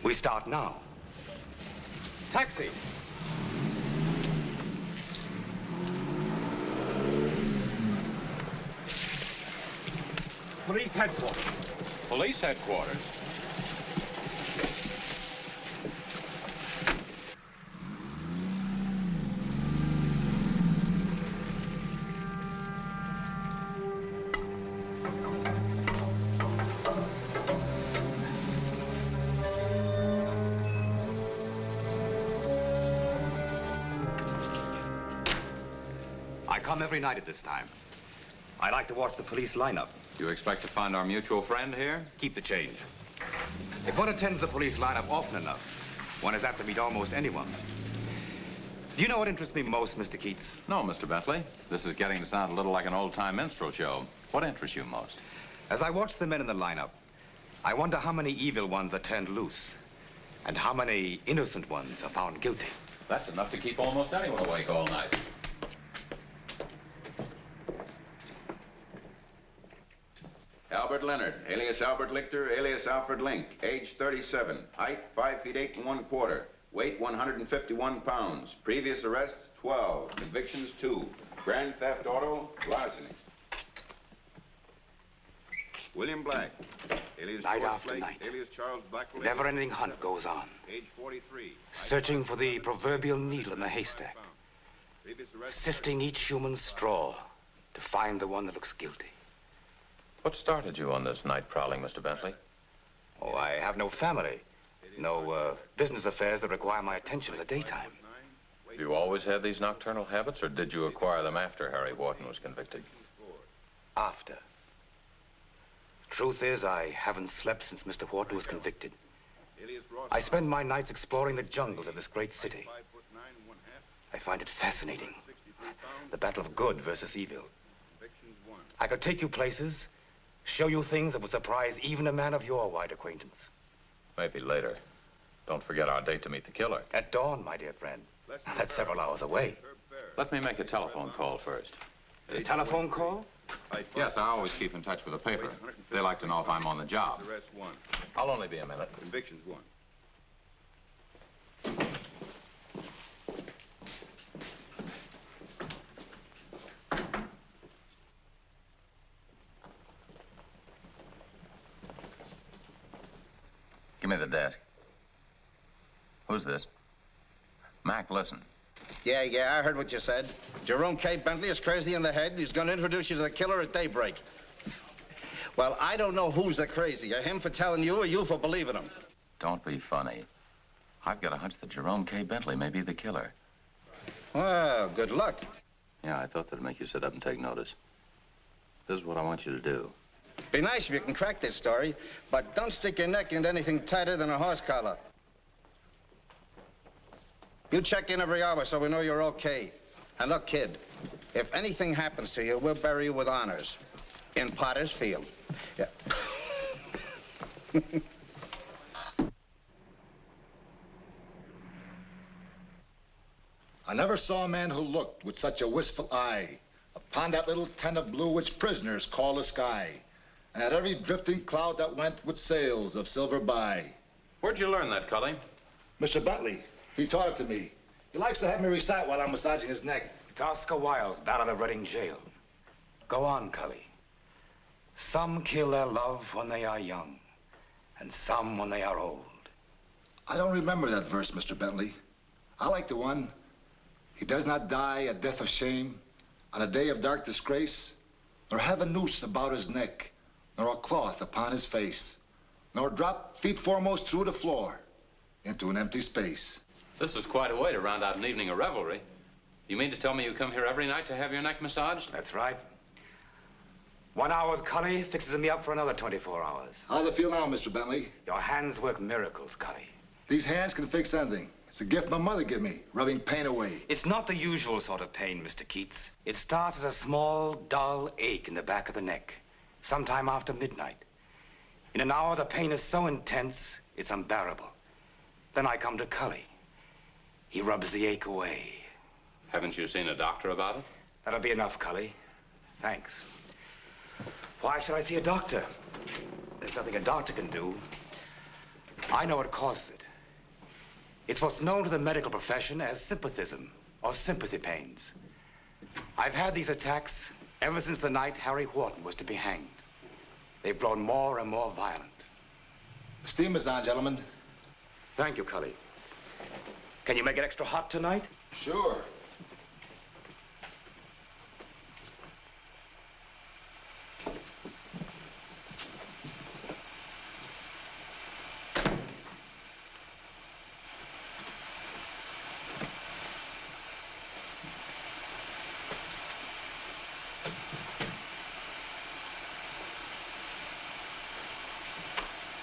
Speaker 10: We start now. Taxi! Police headquarters.
Speaker 3: Police headquarters?
Speaker 10: I come every night at this time. I like to watch the police lineup.
Speaker 3: You expect to find our mutual friend here?
Speaker 10: Keep the change. If one attends the police lineup often enough, one is apt to meet almost anyone. Do you know what interests me most, Mr. Keats?
Speaker 3: No, Mr. Bentley. This is getting to sound a little like an old-time minstrel show. What interests you most?
Speaker 10: As I watch the men in the lineup, I wonder how many evil ones are turned loose and how many innocent ones are found guilty.
Speaker 3: That's enough to keep almost anyone awake all night.
Speaker 20: Albert Leonard, alias Albert Lichter, alias Alfred Link, age 37, height 5 feet 8 1/4, weight 151 pounds, previous arrests 12, convictions 2, grand theft auto, larceny. William Black, alias
Speaker 10: Night
Speaker 20: George
Speaker 10: after
Speaker 20: Blake,
Speaker 10: night.
Speaker 20: alias Charles Blackwell,
Speaker 10: Never-ending hunt goes on,
Speaker 20: age 43,
Speaker 10: searching for the proverbial needle in the haystack, sifting each human straw to find the one that looks guilty.
Speaker 3: What started you on this night prowling, Mr. Bentley?
Speaker 10: Oh, I have no family. No business affairs that require my attention in the daytime.
Speaker 3: Have you always had these nocturnal habits, or did you acquire them after Harry Wharton was convicted?
Speaker 10: After. Truth is, I haven't slept since Mr. Wharton was convicted. I spend my nights exploring the jungles of this great city. I find it fascinating. The battle of good versus evil. I could take you places, show you things that would surprise even a man of your wide acquaintance.
Speaker 3: Maybe later. Don't forget our date to meet the killer.
Speaker 10: At dawn, my dear friend. That's several hours away.
Speaker 3: Let me make a telephone call first.
Speaker 10: A telephone call?
Speaker 3: Yes, I always keep in touch with the paper. They like to know if I'm on the job. I'll only be a minute.
Speaker 20: Convictions 1.
Speaker 3: Give me the desk. Who's this? Mac, listen.
Speaker 1: Yeah, I heard what you said. Jerome K. Bentley is crazy in the head. He's going to introduce you to the killer at daybreak. Well, I don't know who's the crazier, him for telling you or you for believing him.
Speaker 3: Don't be funny. I've got a hunch that Jerome K. Bentley may be the killer.
Speaker 1: Well, good luck.
Speaker 3: Yeah, I thought that'd make you sit up and take notice. This is what I want you to do.
Speaker 1: Be nice if you can crack this story, but don't stick your neck into anything tighter than a horse collar. You check in every hour so we know you're okay. And look, kid, if anything happens to you, we'll bury you with honors. In Potter's Field. Yeah.
Speaker 21: I never saw a man who looked with such a wistful eye upon that little tent of blue which prisoners call the sky, and at every drifting cloud that went with sails of silver by.
Speaker 3: Where'd you learn that, Cully?
Speaker 21: Mr. Bentley, he taught it to me. He likes to have me recite while I'm massaging his neck.
Speaker 10: It's Oscar Wilde's Ballad of Reading Jail. Go on, Cully. Some kill their love when they are young, and some when they are old.
Speaker 21: I don't remember that verse, Mr. Bentley. I like the one, he does not die a death of shame on a day of dark disgrace, nor have a noose about his neck, nor a cloth upon his face, nor drop feet foremost through the floor into an empty space.
Speaker 3: This is quite a way to round out an evening of revelry. You mean to tell me you come here every night to have your neck massaged?
Speaker 10: That's right. 1 hour with Cully fixes me up for another 24 hours.
Speaker 21: How's it feel now, Mr. Bentley?
Speaker 10: Your hands work miracles, Cully.
Speaker 21: These hands can fix anything. It's a gift my mother gave me, rubbing pain away.
Speaker 10: It's not the usual sort of pain, Mr. Keats. It starts as a small, dull ache in the back of the neck, sometime after midnight. In an hour, the pain is so intense, it's unbearable. Then I come to Cully. He rubs the ache away.
Speaker 3: Haven't you seen a doctor about it?
Speaker 10: That'll be enough, Cully. Thanks. Why should I see a doctor? There's nothing a doctor can do. I know what causes it. It's what's known to the medical profession as sympathism, or sympathy pains. I've had these attacks ever since the night Harry Wharton was to be hanged. They've grown more and more violent.
Speaker 21: The steam is on, gentlemen.
Speaker 10: Thank you, Cully. Can you make it extra hot tonight?
Speaker 21: Sure.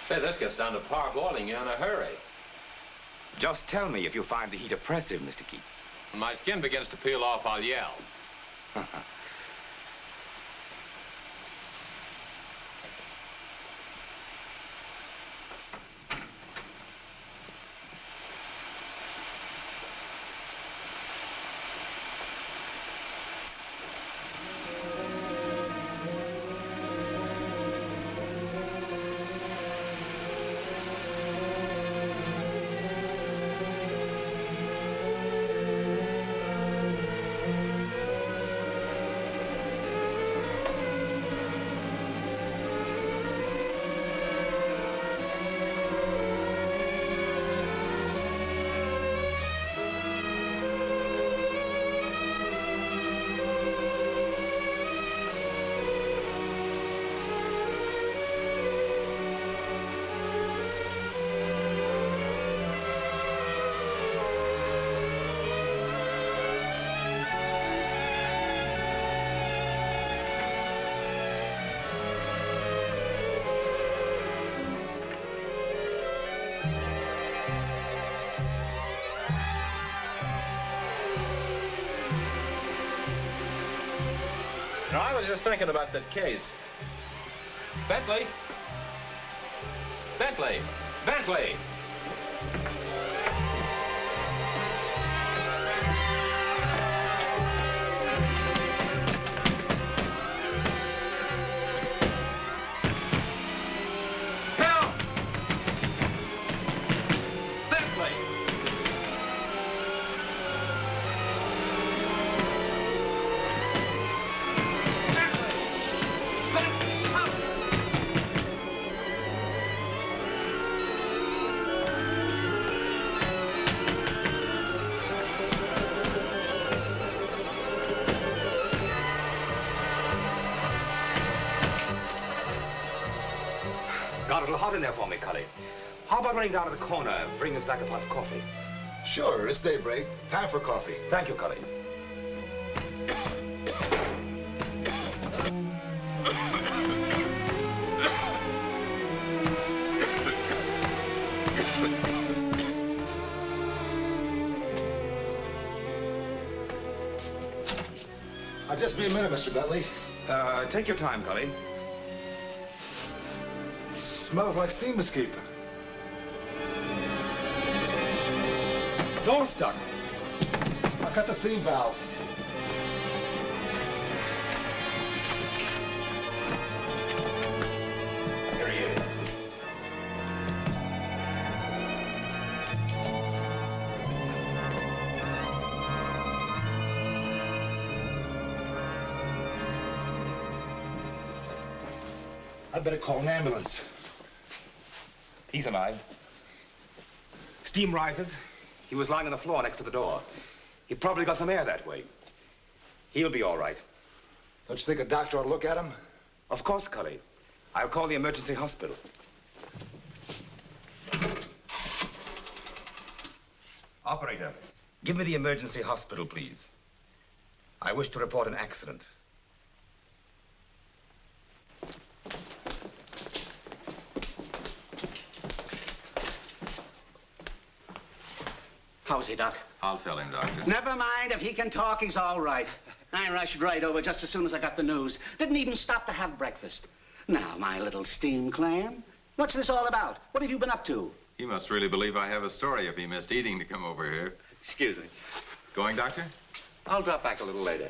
Speaker 3: Say, this gets down to parboiling you in a hurry.
Speaker 10: Just tell me if you find the heat oppressive, Mr. Keats.
Speaker 3: When my skin begins to peel off, I'll yell. Now, I was just thinking about that case. Bentley! Bentley! Bentley! Help! Bentley!
Speaker 10: hot in there for me, Cully. How about running down to the corner and bring us back a pot of coffee?
Speaker 21: Sure, it's daybreak. Time for coffee.
Speaker 10: Thank you, Cully.
Speaker 21: Just be a minute, Mr. Bentley.
Speaker 10: Take your time, Cully.
Speaker 21: Smells like steam escaping.
Speaker 10: Door stuck.
Speaker 21: I'll cut the steam valve.
Speaker 10: Here he is.
Speaker 21: I better call an ambulance.
Speaker 10: He's alive. Steam rises. He was lying on the floor next to the door. He probably got some air that way. He'll be all right.
Speaker 21: Don't you think a doctor ought to look at him?
Speaker 10: Of course, Cully. I'll call the emergency hospital. Operator, give me the emergency hospital, please. I wish to report an accident.
Speaker 4: How's he, Doc?
Speaker 3: I'll tell him, Doctor.
Speaker 4: Never mind. If he can talk, he's all right. I rushed right over just as soon as I got the news. Didn't even stop to have breakfast. Now, my little steam clam, what's this all about? What have you been up to?
Speaker 3: He must really believe I have a story if he missed eating to come over here.
Speaker 10: Excuse me.
Speaker 3: Going, Doctor?
Speaker 10: I'll drop back a little later.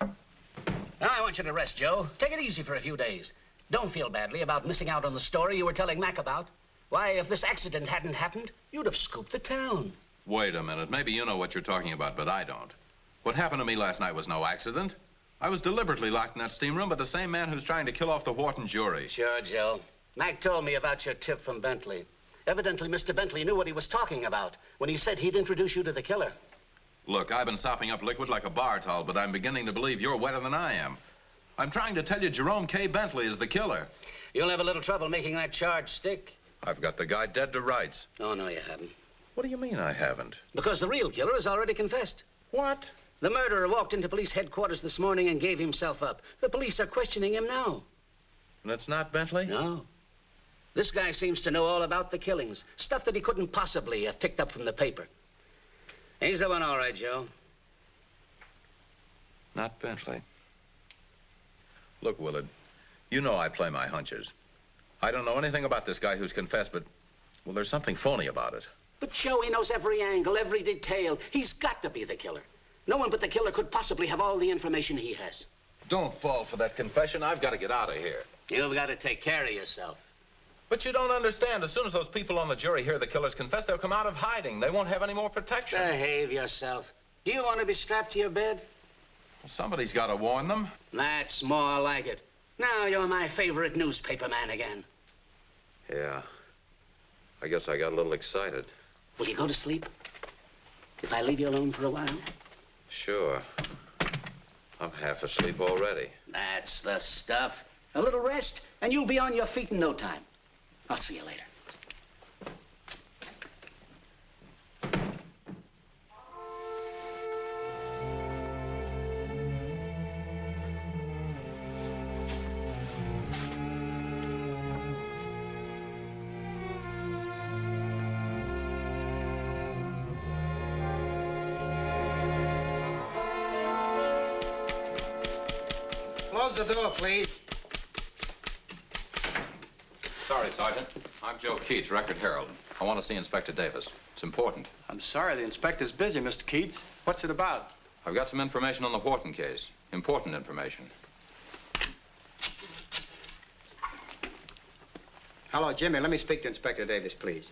Speaker 4: Now, I want you to rest, Joe. Take it easy for a few days. Don't feel badly about missing out on the story you were telling Mac about. Why, if this accident hadn't happened, you'd have scooped the town.
Speaker 3: Wait a minute. Maybe you know what you're talking about, but I don't. What happened to me last night was no accident. I was deliberately locked in that steam room by the same man who's trying to kill off the Wharton jury.
Speaker 4: Sure, Joe. Mac told me about your tip from Bentley. Evidently, Mr. Bentley knew what he was talking about when he said he'd introduce you to the killer.
Speaker 3: Look, I've been sopping up liquid like a bar towel, but I'm beginning to believe you're wetter than I am. I'm trying to tell you Jerome K. Bentley is the killer.
Speaker 4: You'll have a little trouble making that charge stick.
Speaker 3: I've got the guy dead to rights.
Speaker 4: Oh, no, you haven't.
Speaker 3: What do you mean I haven't?
Speaker 4: Because the real killer has already confessed.
Speaker 3: What?
Speaker 4: The murderer walked into police headquarters this morning and gave himself up. The police are questioning him now.
Speaker 3: And it's not Bentley?
Speaker 4: No. This guy seems to know all about the killings. Stuff that he couldn't possibly have picked up from the paper. He's the one, all right, Joe.
Speaker 3: Not Bentley. Look, Willard, you know I play my hunches. I don't know anything about this guy who's confessed, but, well, there's something phony about it.
Speaker 4: But Joe, he knows every angle, every detail. He's got to be the killer. No one but the killer could possibly have all the information he has.
Speaker 3: Don't fall for that confession. I've got to get out of here.
Speaker 4: You've got to take care of yourself.
Speaker 3: But you don't understand. As soon as those people on the jury hear the killer's confessed, they'll come out of hiding. They won't have any more protection.
Speaker 4: Behave yourself. Do you want to be strapped to your bed?
Speaker 3: Well, somebody's got to warn them.
Speaker 4: That's more like it. Now you're my favorite newspaper man again.
Speaker 3: Yeah. I guess I got a little excited.
Speaker 4: Will you go to sleep? If I leave you alone for a while?
Speaker 3: Sure. I'm half asleep already.
Speaker 4: That's the stuff. A little rest, and you'll be on your feet in no time. I'll see you later.
Speaker 7: Close the door, please.
Speaker 3: Sorry, Sergeant. I'm Joe Keats, Record Herald. I want to see Inspector Davis. It's important.
Speaker 2: I'm sorry, the inspector's busy, Mr. Keats. What's it about?
Speaker 3: I've got some information on the Wharton case. Important information.
Speaker 7: Hello, Jimmy. Let me speak to Inspector Davis, please.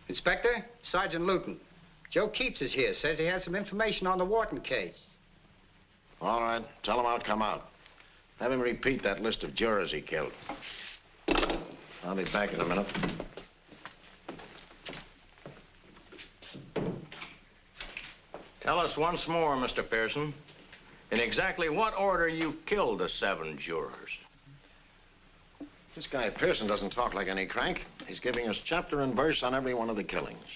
Speaker 7: Inspector, Sergeant Luton. Joe Keats is here. Says he has some information on the Wharton case.
Speaker 1: All right. Tell him I'll come out. Have him repeat that list of jurors he killed. I'll be back in a minute.
Speaker 11: Tell us once more, Mr. Pearson, in exactly what order you killed the 7 jurors.
Speaker 1: This guy Pearson doesn't talk like any crank. He's giving us chapter and verse on every one of the killings.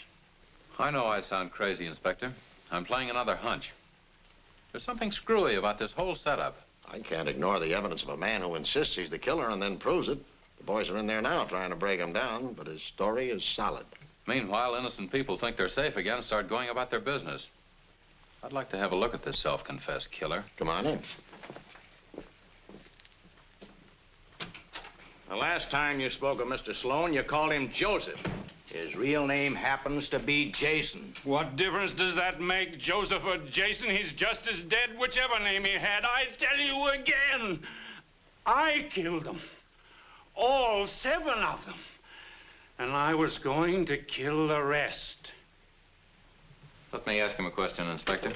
Speaker 3: I know I sound crazy, Inspector. I'm playing another hunch. There's something screwy about this whole setup.
Speaker 1: I can't ignore the evidence of a man who insists he's the killer and then proves it. The boys are in there now trying to break him down, but his story is solid.
Speaker 3: Meanwhile, innocent people think they're safe again and start going about their business. I'd like to have a look at this self-confessed killer.
Speaker 1: Come on in.
Speaker 11: The last time you spoke of Mr. Sloan, you called him Joseph. His real name happens to be Jason.
Speaker 8: What difference does that make, Joseph or Jason? He's just as dead, whichever name he had. I tell you again, I killed them. All 7 of them. And I was going to kill the rest.
Speaker 3: Let me ask him a question, Inspector.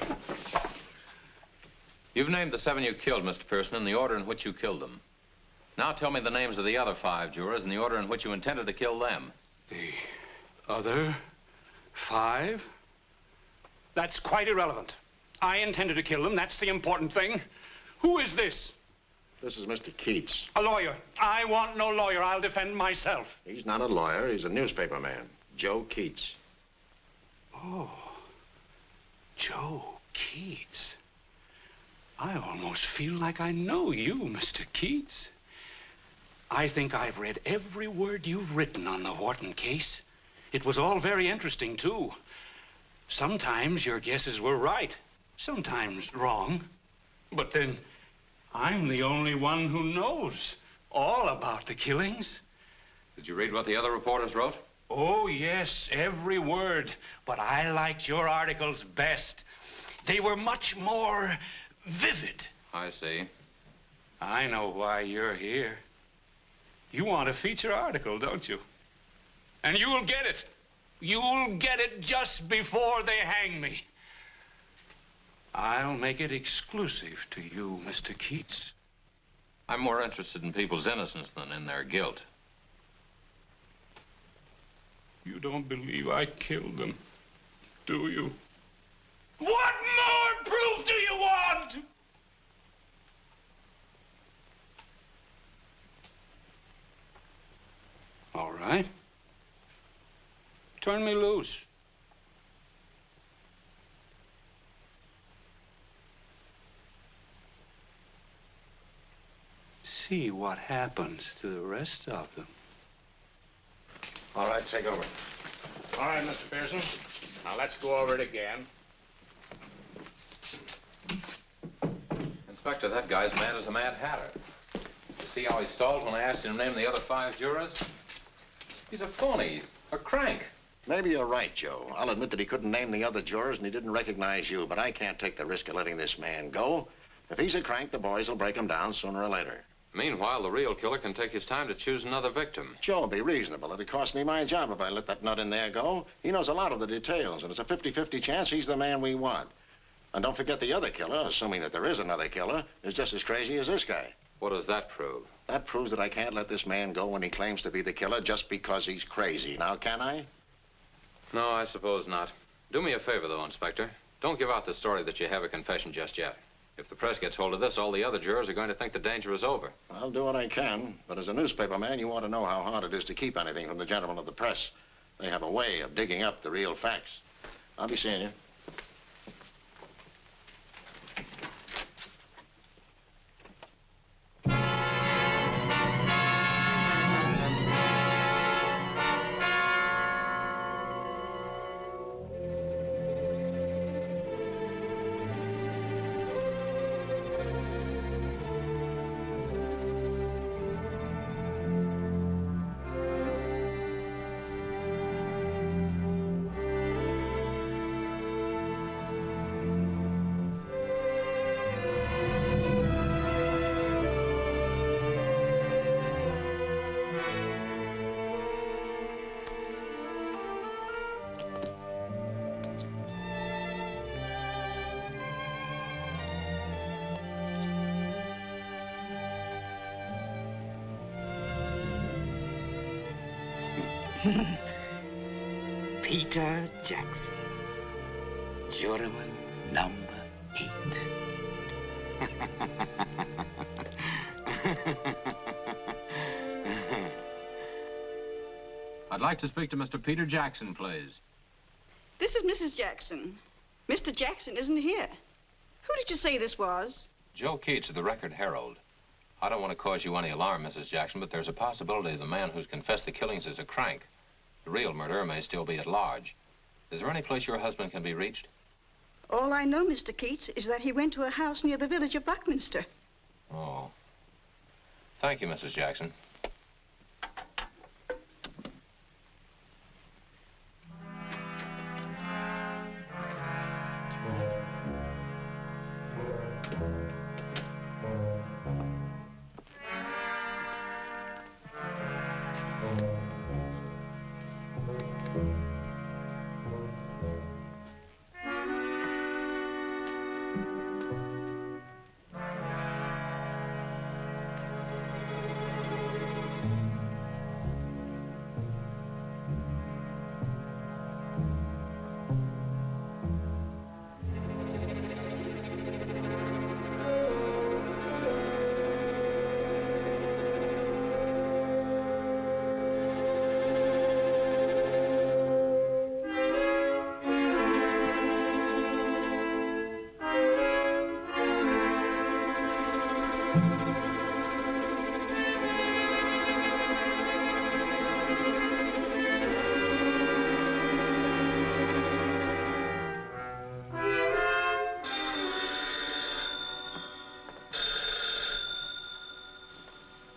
Speaker 3: You've named the 7 you killed, Mr. Pearson, in the order in which you killed them. Now tell me the names of the other 5 jurors in the order in which you intended to kill them.
Speaker 8: The other 5? That's quite irrelevant. I intended to kill them. That's the important thing. Who is this?
Speaker 1: This is Mr. Keats.
Speaker 8: A lawyer. I want no lawyer. I'll defend myself.
Speaker 1: He's not a lawyer. He's a newspaper man. Joe Keats.
Speaker 8: Oh, Joe Keats. I almost feel like I know you, Mr. Keats. I think I've read every word you've written on the Wharton case. It was all very interesting, too. Sometimes your guesses were right, sometimes wrong. But then I'm the only one who knows all about the killings.
Speaker 3: Did you read what the other reporters wrote?
Speaker 8: Oh, yes, every word. But I liked your articles best. They were much more vivid.
Speaker 3: I see.
Speaker 8: I know why you're here. You want a feature article, don't you? And you'll get it. You'll get it just before they hang me. I'll make it exclusive to you, Mr. Keats.
Speaker 3: I'm more interested in people's innocence than in their guilt.
Speaker 8: You don't believe I killed them, do you? What more proof do you want? All right. Turn me loose. See what happens to the rest of them.
Speaker 1: All right, take over.
Speaker 11: All right, Mr. Pearson. Now let's go over it again.
Speaker 3: Inspector, that guy's mad as a Mad Hatter. You see how he stalled when I asked him to name the other 5 jurors? He's a phony, a crank.
Speaker 1: Maybe you're right, Joe. I'll admit that he couldn't name the other jurors and he didn't recognize you, but I can't take the risk of letting this man go. If he's a crank, the boys will break him down sooner or later.
Speaker 3: Meanwhile, the real killer can take his time to choose another victim.
Speaker 1: Joe, be reasonable. It'd cost me my job if I let that nut in there go. He knows a lot of the details, and it's a 50-50 chance he's the man we want. And don't forget the other killer, assuming that there is another killer, is just as crazy as this guy.
Speaker 3: What does that prove?
Speaker 1: That proves that I can't let this man go when he claims to be the killer just because he's crazy. Now, can I?
Speaker 3: No, I suppose not. Do me a favor, though, Inspector. Don't give out the story that you have a confession just yet. If the press gets hold of this, all the other jurors are going to think the danger is over.
Speaker 1: I'll do what I can, but as a newspaper man, you ought to know how hard it is to keep anything from the gentlemen of the press. They have a way of digging up the real facts. I'll be seeing you.
Speaker 10: Peter Jackson, juryman number 8.
Speaker 3: I'd like to speak to Mr. Peter Jackson, please.
Speaker 12: This is Mrs. Jackson. Mr. Jackson isn't here. Who did you say this was?
Speaker 3: Joe Keats of the Record Herald. I don't want to cause you any alarm, Mrs. Jackson, but there's a possibility the man who's confessed the killings is a crank. The real murderer may still be at large. Is there any place your husband can be reached?
Speaker 12: All I know, Mr. Keats, is that he went to a house near the village of Buckminster.
Speaker 3: Oh. Thank you, Mrs. Jackson.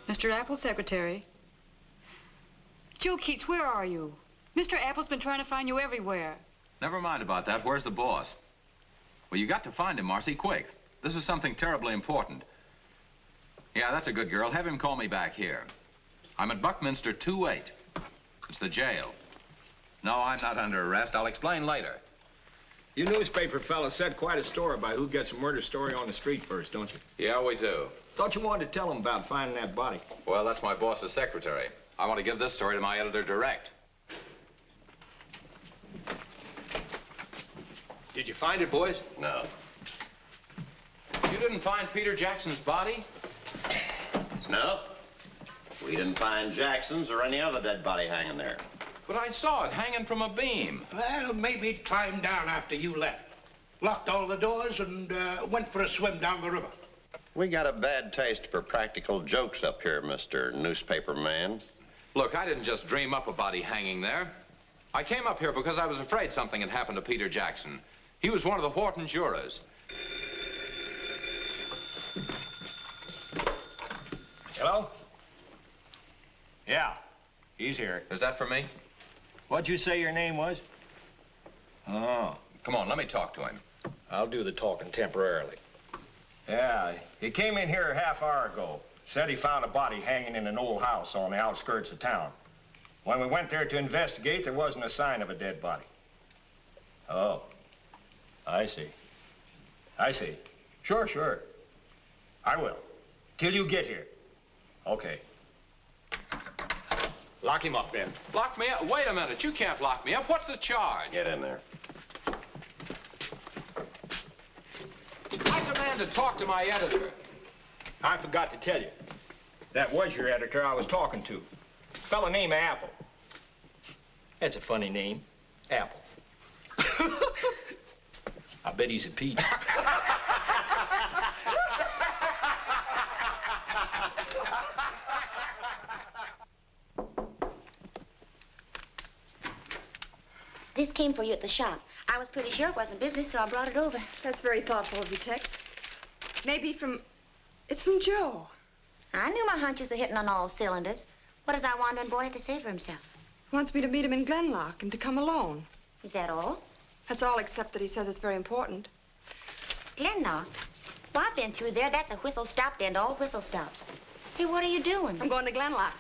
Speaker 6: Mr. Apple's secretary. Joe Keats, where are you? Mr. Apple's been trying to find you everywhere.
Speaker 3: Never mind about that. Where's the boss? Well, you got to find him, Marcy, quick. This is something terribly important. Yeah, that's a good girl. Have him call me back here. I'm at Buckminster 2-8. It's the jail. No, I'm not under arrest. I'll explain later.
Speaker 11: You newspaper fellas set quite a story by who gets a murder story on the street first, don't you?
Speaker 3: Yeah, we do.
Speaker 11: Thought you wanted to tell them about finding that body.
Speaker 3: Well, that's my boss's secretary. I want to give this story to my editor direct.
Speaker 11: Did you find it, boys?
Speaker 3: No. You didn't find Peter Jackson's body?
Speaker 1: No. We didn't find Jackson's or any other dead body hanging there.
Speaker 3: But I saw it hanging from a beam.
Speaker 9: Well, maybe it climbed down after you left. Locked all the doors and went for a swim down the river.
Speaker 1: We got a bad taste for practical jokes up here, Mr. Newspaper Man.
Speaker 3: Look, I didn't just dream up a body hanging there. I came up here because I was afraid something had happened to Peter Jackson. He was one of the Wharton jurors.
Speaker 11: Hello? Yeah, he's here.
Speaker 3: Is that for me?
Speaker 11: What'd you say your name was? Oh.
Speaker 3: Come on, let me talk to him.
Speaker 11: I'll do the talking temporarily. Yeah, he came in here a half hour ago. Said he found a body hanging in an old house on the outskirts of town. When we went there to investigate, there wasn't a sign of a dead body. Oh, I see. I see. Sure, sure. I will. Till you get here. Okay. Lock him up, Ben.
Speaker 3: Lock me up? Wait a minute. You can't lock me up. What's the charge?
Speaker 1: Get in there.
Speaker 3: I demand to talk to my editor.
Speaker 11: I forgot to tell you. That was your editor I was talking to. Fella named Apple. That's a funny name. Apple. I bet he's a peach.
Speaker 15: This came for you at the shop. I was pretty sure it wasn't business, so I brought it over.
Speaker 14: That's very thoughtful of you, Tex. Maybe from... It's from Joe.
Speaker 15: I knew my hunches were hitting on all cylinders. What does our wandering boy have to say for himself?
Speaker 14: He wants me to meet him in Glenlock and to come alone.
Speaker 15: Is that all?
Speaker 14: That's all except that he says it's very important.
Speaker 15: Glenlock? Well, I've been through there. That's a whistle stop to end all whistle stops. Say, what are you doing?
Speaker 14: I'm going to Glenlock.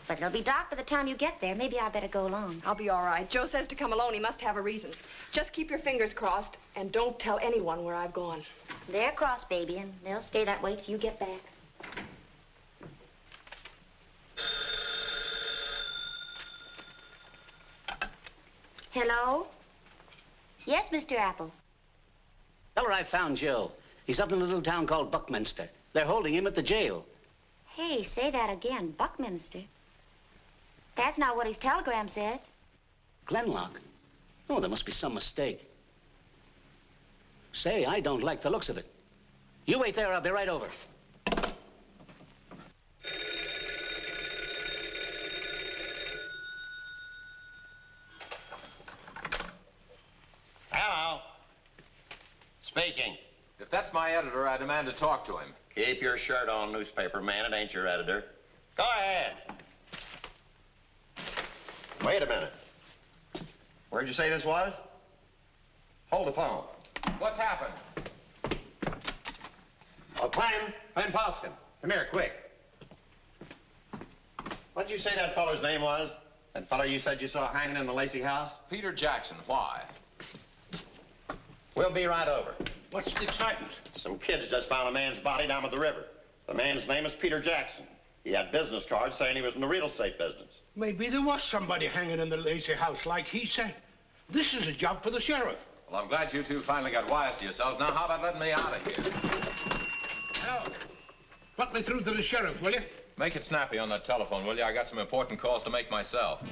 Speaker 15: But it'll be dark by the time you get there. Maybe I better go along.
Speaker 14: I'll be all right. Joe says to come alone. He must have a reason. Just keep your fingers crossed and don't tell anyone where I've gone.
Speaker 15: They're crossed, baby, and they'll stay that way till you get back. Hello? Yes, Mr. Apple.
Speaker 4: Tell her I found Joe. He's up in a little town called Buckminster. They're holding him at the jail.
Speaker 15: Hey, say that again. Buckminster. That's not what his telegram says.
Speaker 4: Glenlock? Oh, there must be some mistake. Say, I don't like the looks of it. You wait there, I'll be right over.
Speaker 11: Hello. Speaking.
Speaker 3: If that's my editor, I demand to talk to him.
Speaker 11: Keep your shirt on, newspaper man. It ain't your editor. Go ahead. Wait a minute. Where'd you say this was? Hold the phone.
Speaker 3: What's happened?
Speaker 11: Oh, Clem Palston. Come here, quick. What'd you say that feller's name was? That feller you said you saw hanging in the Lacey house?
Speaker 3: Peter Jackson. Why?
Speaker 11: We'll be right over. What's the excitement? Some kids just found a man's body down at the river. The man's name is Peter Jackson. He had business cards saying he was in the real estate business.
Speaker 5: Maybe there was somebody hanging in the Lacey house like he said. This is a job for the sheriff.
Speaker 3: Well, I'm glad you two finally got wise to yourselves. Now, how about letting me out of here?
Speaker 5: Hell, put me through to the sheriff, will you?
Speaker 3: Make it snappy on that telephone, will you? I got some important calls to make myself.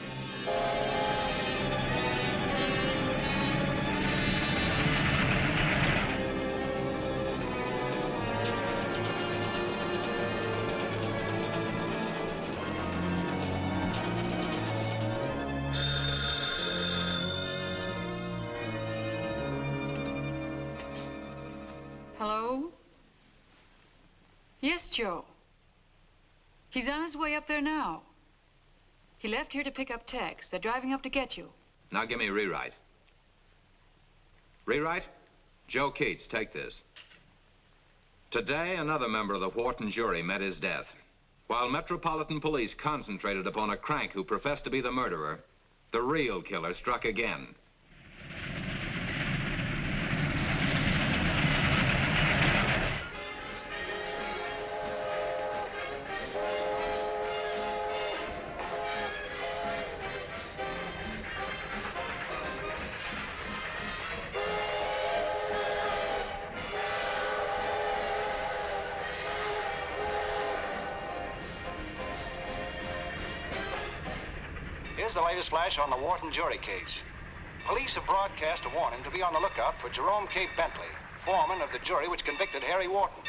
Speaker 6: Hello? Yes, Joe. He's on his way up there now. He left here to pick up Tex. They're driving up to get you.
Speaker 3: Now give me a rewrite. Rewrite? Joe Keats, take this. Today, another member of the Wharton jury met his death. While Metropolitan Police concentrated upon a crank who professed to be the murderer, the real killer struck again.
Speaker 22: Here's the latest flash on the Wharton jury case. Police have broadcast a warning to be on the lookout for Jerome K. Bentley, foreman of the jury which convicted Harry Wharton.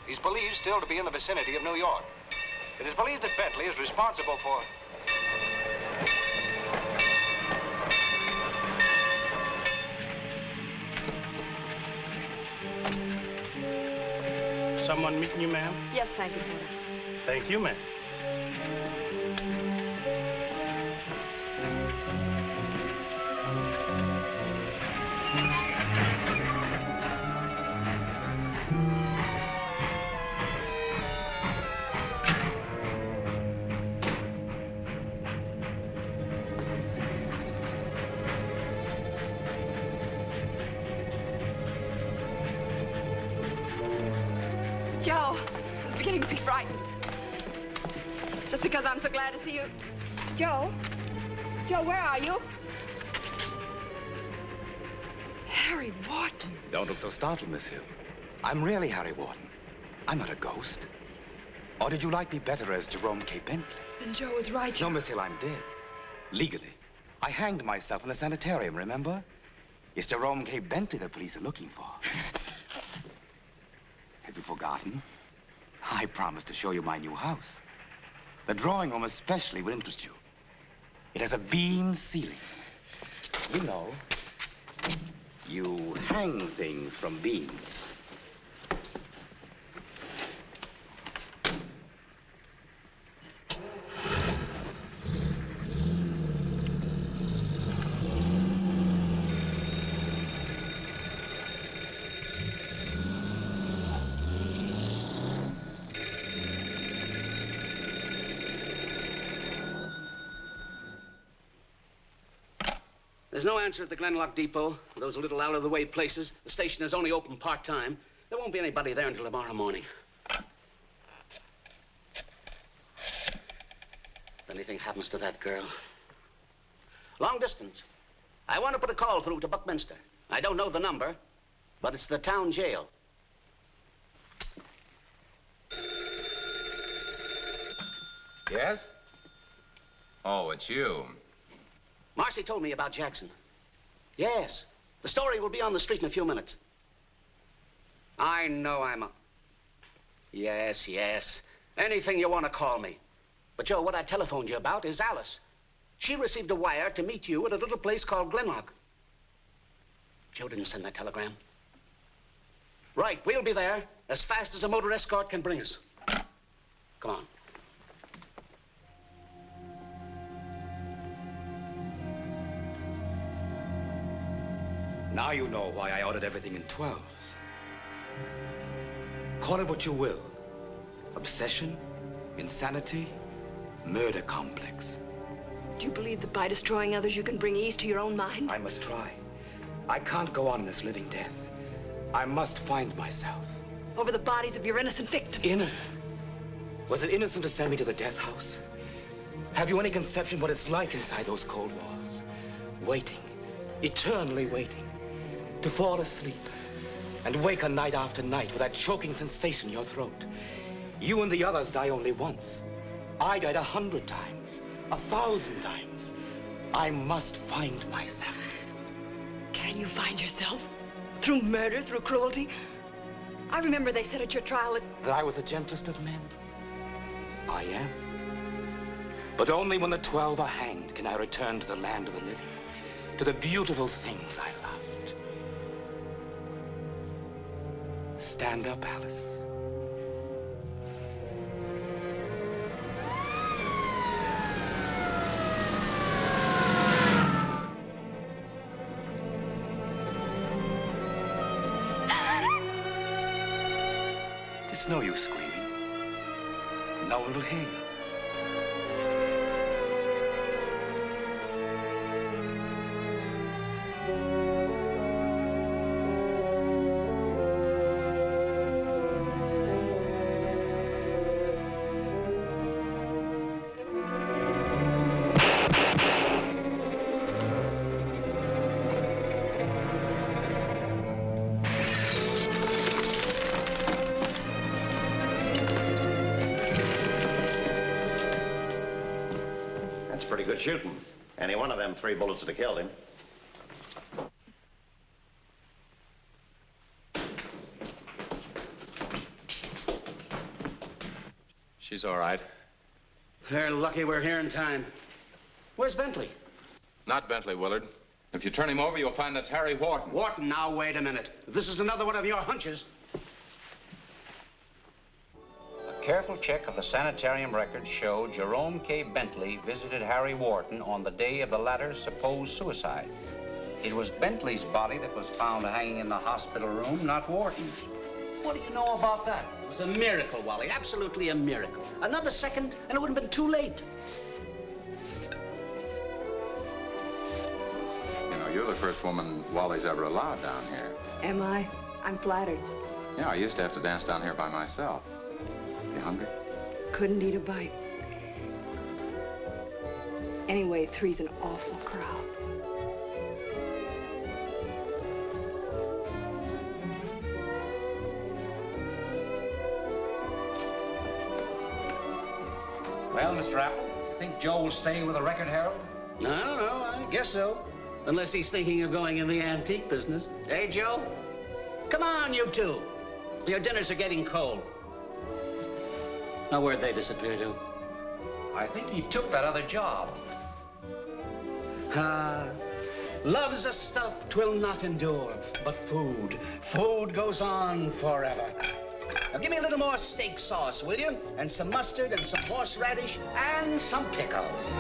Speaker 22: He's believed still to be in the vicinity of New York. It is believed that Bentley is responsible for...
Speaker 5: Someone meeting you, ma'am?
Speaker 14: Yes, thank you, Porter.
Speaker 5: Thank you, ma'am.
Speaker 14: Joe, I was beginning to be frightened. Just because I'm so glad to see you. Joe? Joe, where are you?
Speaker 10: Harry Wharton. Don't look so startled, Miss Hill. I'm really Harry Wharton. I'm not a ghost. Or did you like me better as Jerome K. Bentley?
Speaker 14: Then Joe was right.
Speaker 10: No, Miss Hill, I'm dead. Legally. I hanged myself in the sanitarium, remember? It's Jerome K. Bentley the police are looking for. Have you forgotten? I promised to show you my new house. The drawing room especially will interest you. It has a beam ceiling. You know, you hang things from beams.
Speaker 4: There's no answer at the Glenlock Depot. Those little out-of-the-way places. The station is only open part-time. There won't be anybody there until tomorrow morning. If anything happens to that girl. Long distance. I want to put a call through to Buckminster. I don't know the number, but it's the town jail.
Speaker 3: Yes? Oh, it's you.
Speaker 4: Marcy told me about Jackson. Yes. The story will be on the street in a few minutes. I know I'm a... Yes, yes. Anything you want to call me. But, Joe, what I telephoned you about is Alice. She received a wire to meet you at a little place called Glenlock. Joe didn't send that telegram. Right, we'll be there as fast as a motor escort can bring us. Come on.
Speaker 10: Now you know why I ordered everything in 12s. Call it what you will. Obsession, insanity, murder complex.
Speaker 14: Do you believe that by destroying others you can bring ease to your own mind?
Speaker 10: I must try. I can't go on in this living death. I must find myself.
Speaker 14: Over the bodies of your innocent victims.
Speaker 10: Innocent? Was it innocent to send me to the death house? Have you any conception what it's like inside those cold walls? Waiting, eternally waiting. To fall asleep and wake night after night with that choking sensation in your throat. You and the others die only once. I died 100 times, 1,000 times. I must find myself.
Speaker 14: Can you find yourself? Through murder, through cruelty? I remember they said at your trial
Speaker 10: that I was the gentlest of men. I am. But only when the 12 are hanged can I return to the land of the living, to the beautiful things I loved. Stand up, Alice. It's no use screaming. No one will hear you.
Speaker 1: Pretty good shooting. Any one of them 3 bullets would have killed him.
Speaker 3: She's all right.
Speaker 4: They're lucky we're here in time. Where's Bentley?
Speaker 3: Not Bentley, Willard. If you turn him over, you'll find that's Harry Wharton.
Speaker 4: Wharton, now wait a minute. If this is another one of your hunches.
Speaker 17: A careful check of the sanitarium records showed Jerome K. Bentley visited Harry Wharton on the day of the latter's supposed suicide. It was Bentley's body that was found hanging in the hospital room, not Wharton's.
Speaker 4: What do you know about that? It was a miracle, Wally. Absolutely a miracle. Another second, and it would have been too late.
Speaker 3: You know, you're the first woman Wally's ever allowed down here.
Speaker 14: Am I? I'm flattered.
Speaker 3: Yeah, I used to have to dance down here by myself. You hungry?
Speaker 14: Couldn't eat a bite. Anyway, 3's an awful crowd.
Speaker 17: Well, Mr. Apple, you think Joe will stay with the Record Herald?
Speaker 4: No, I guess so. Unless he's thinking of going in the antique business. Hey, Joe? Come on, you two. Your dinners are getting cold. Now, where'd they disappear to?
Speaker 17: I think he took that other job.
Speaker 4: Love's a stuff 'twill not endure, but food goes on forever. Now, give me a little more steak sauce, will you? And some mustard and some horseradish and some pickles.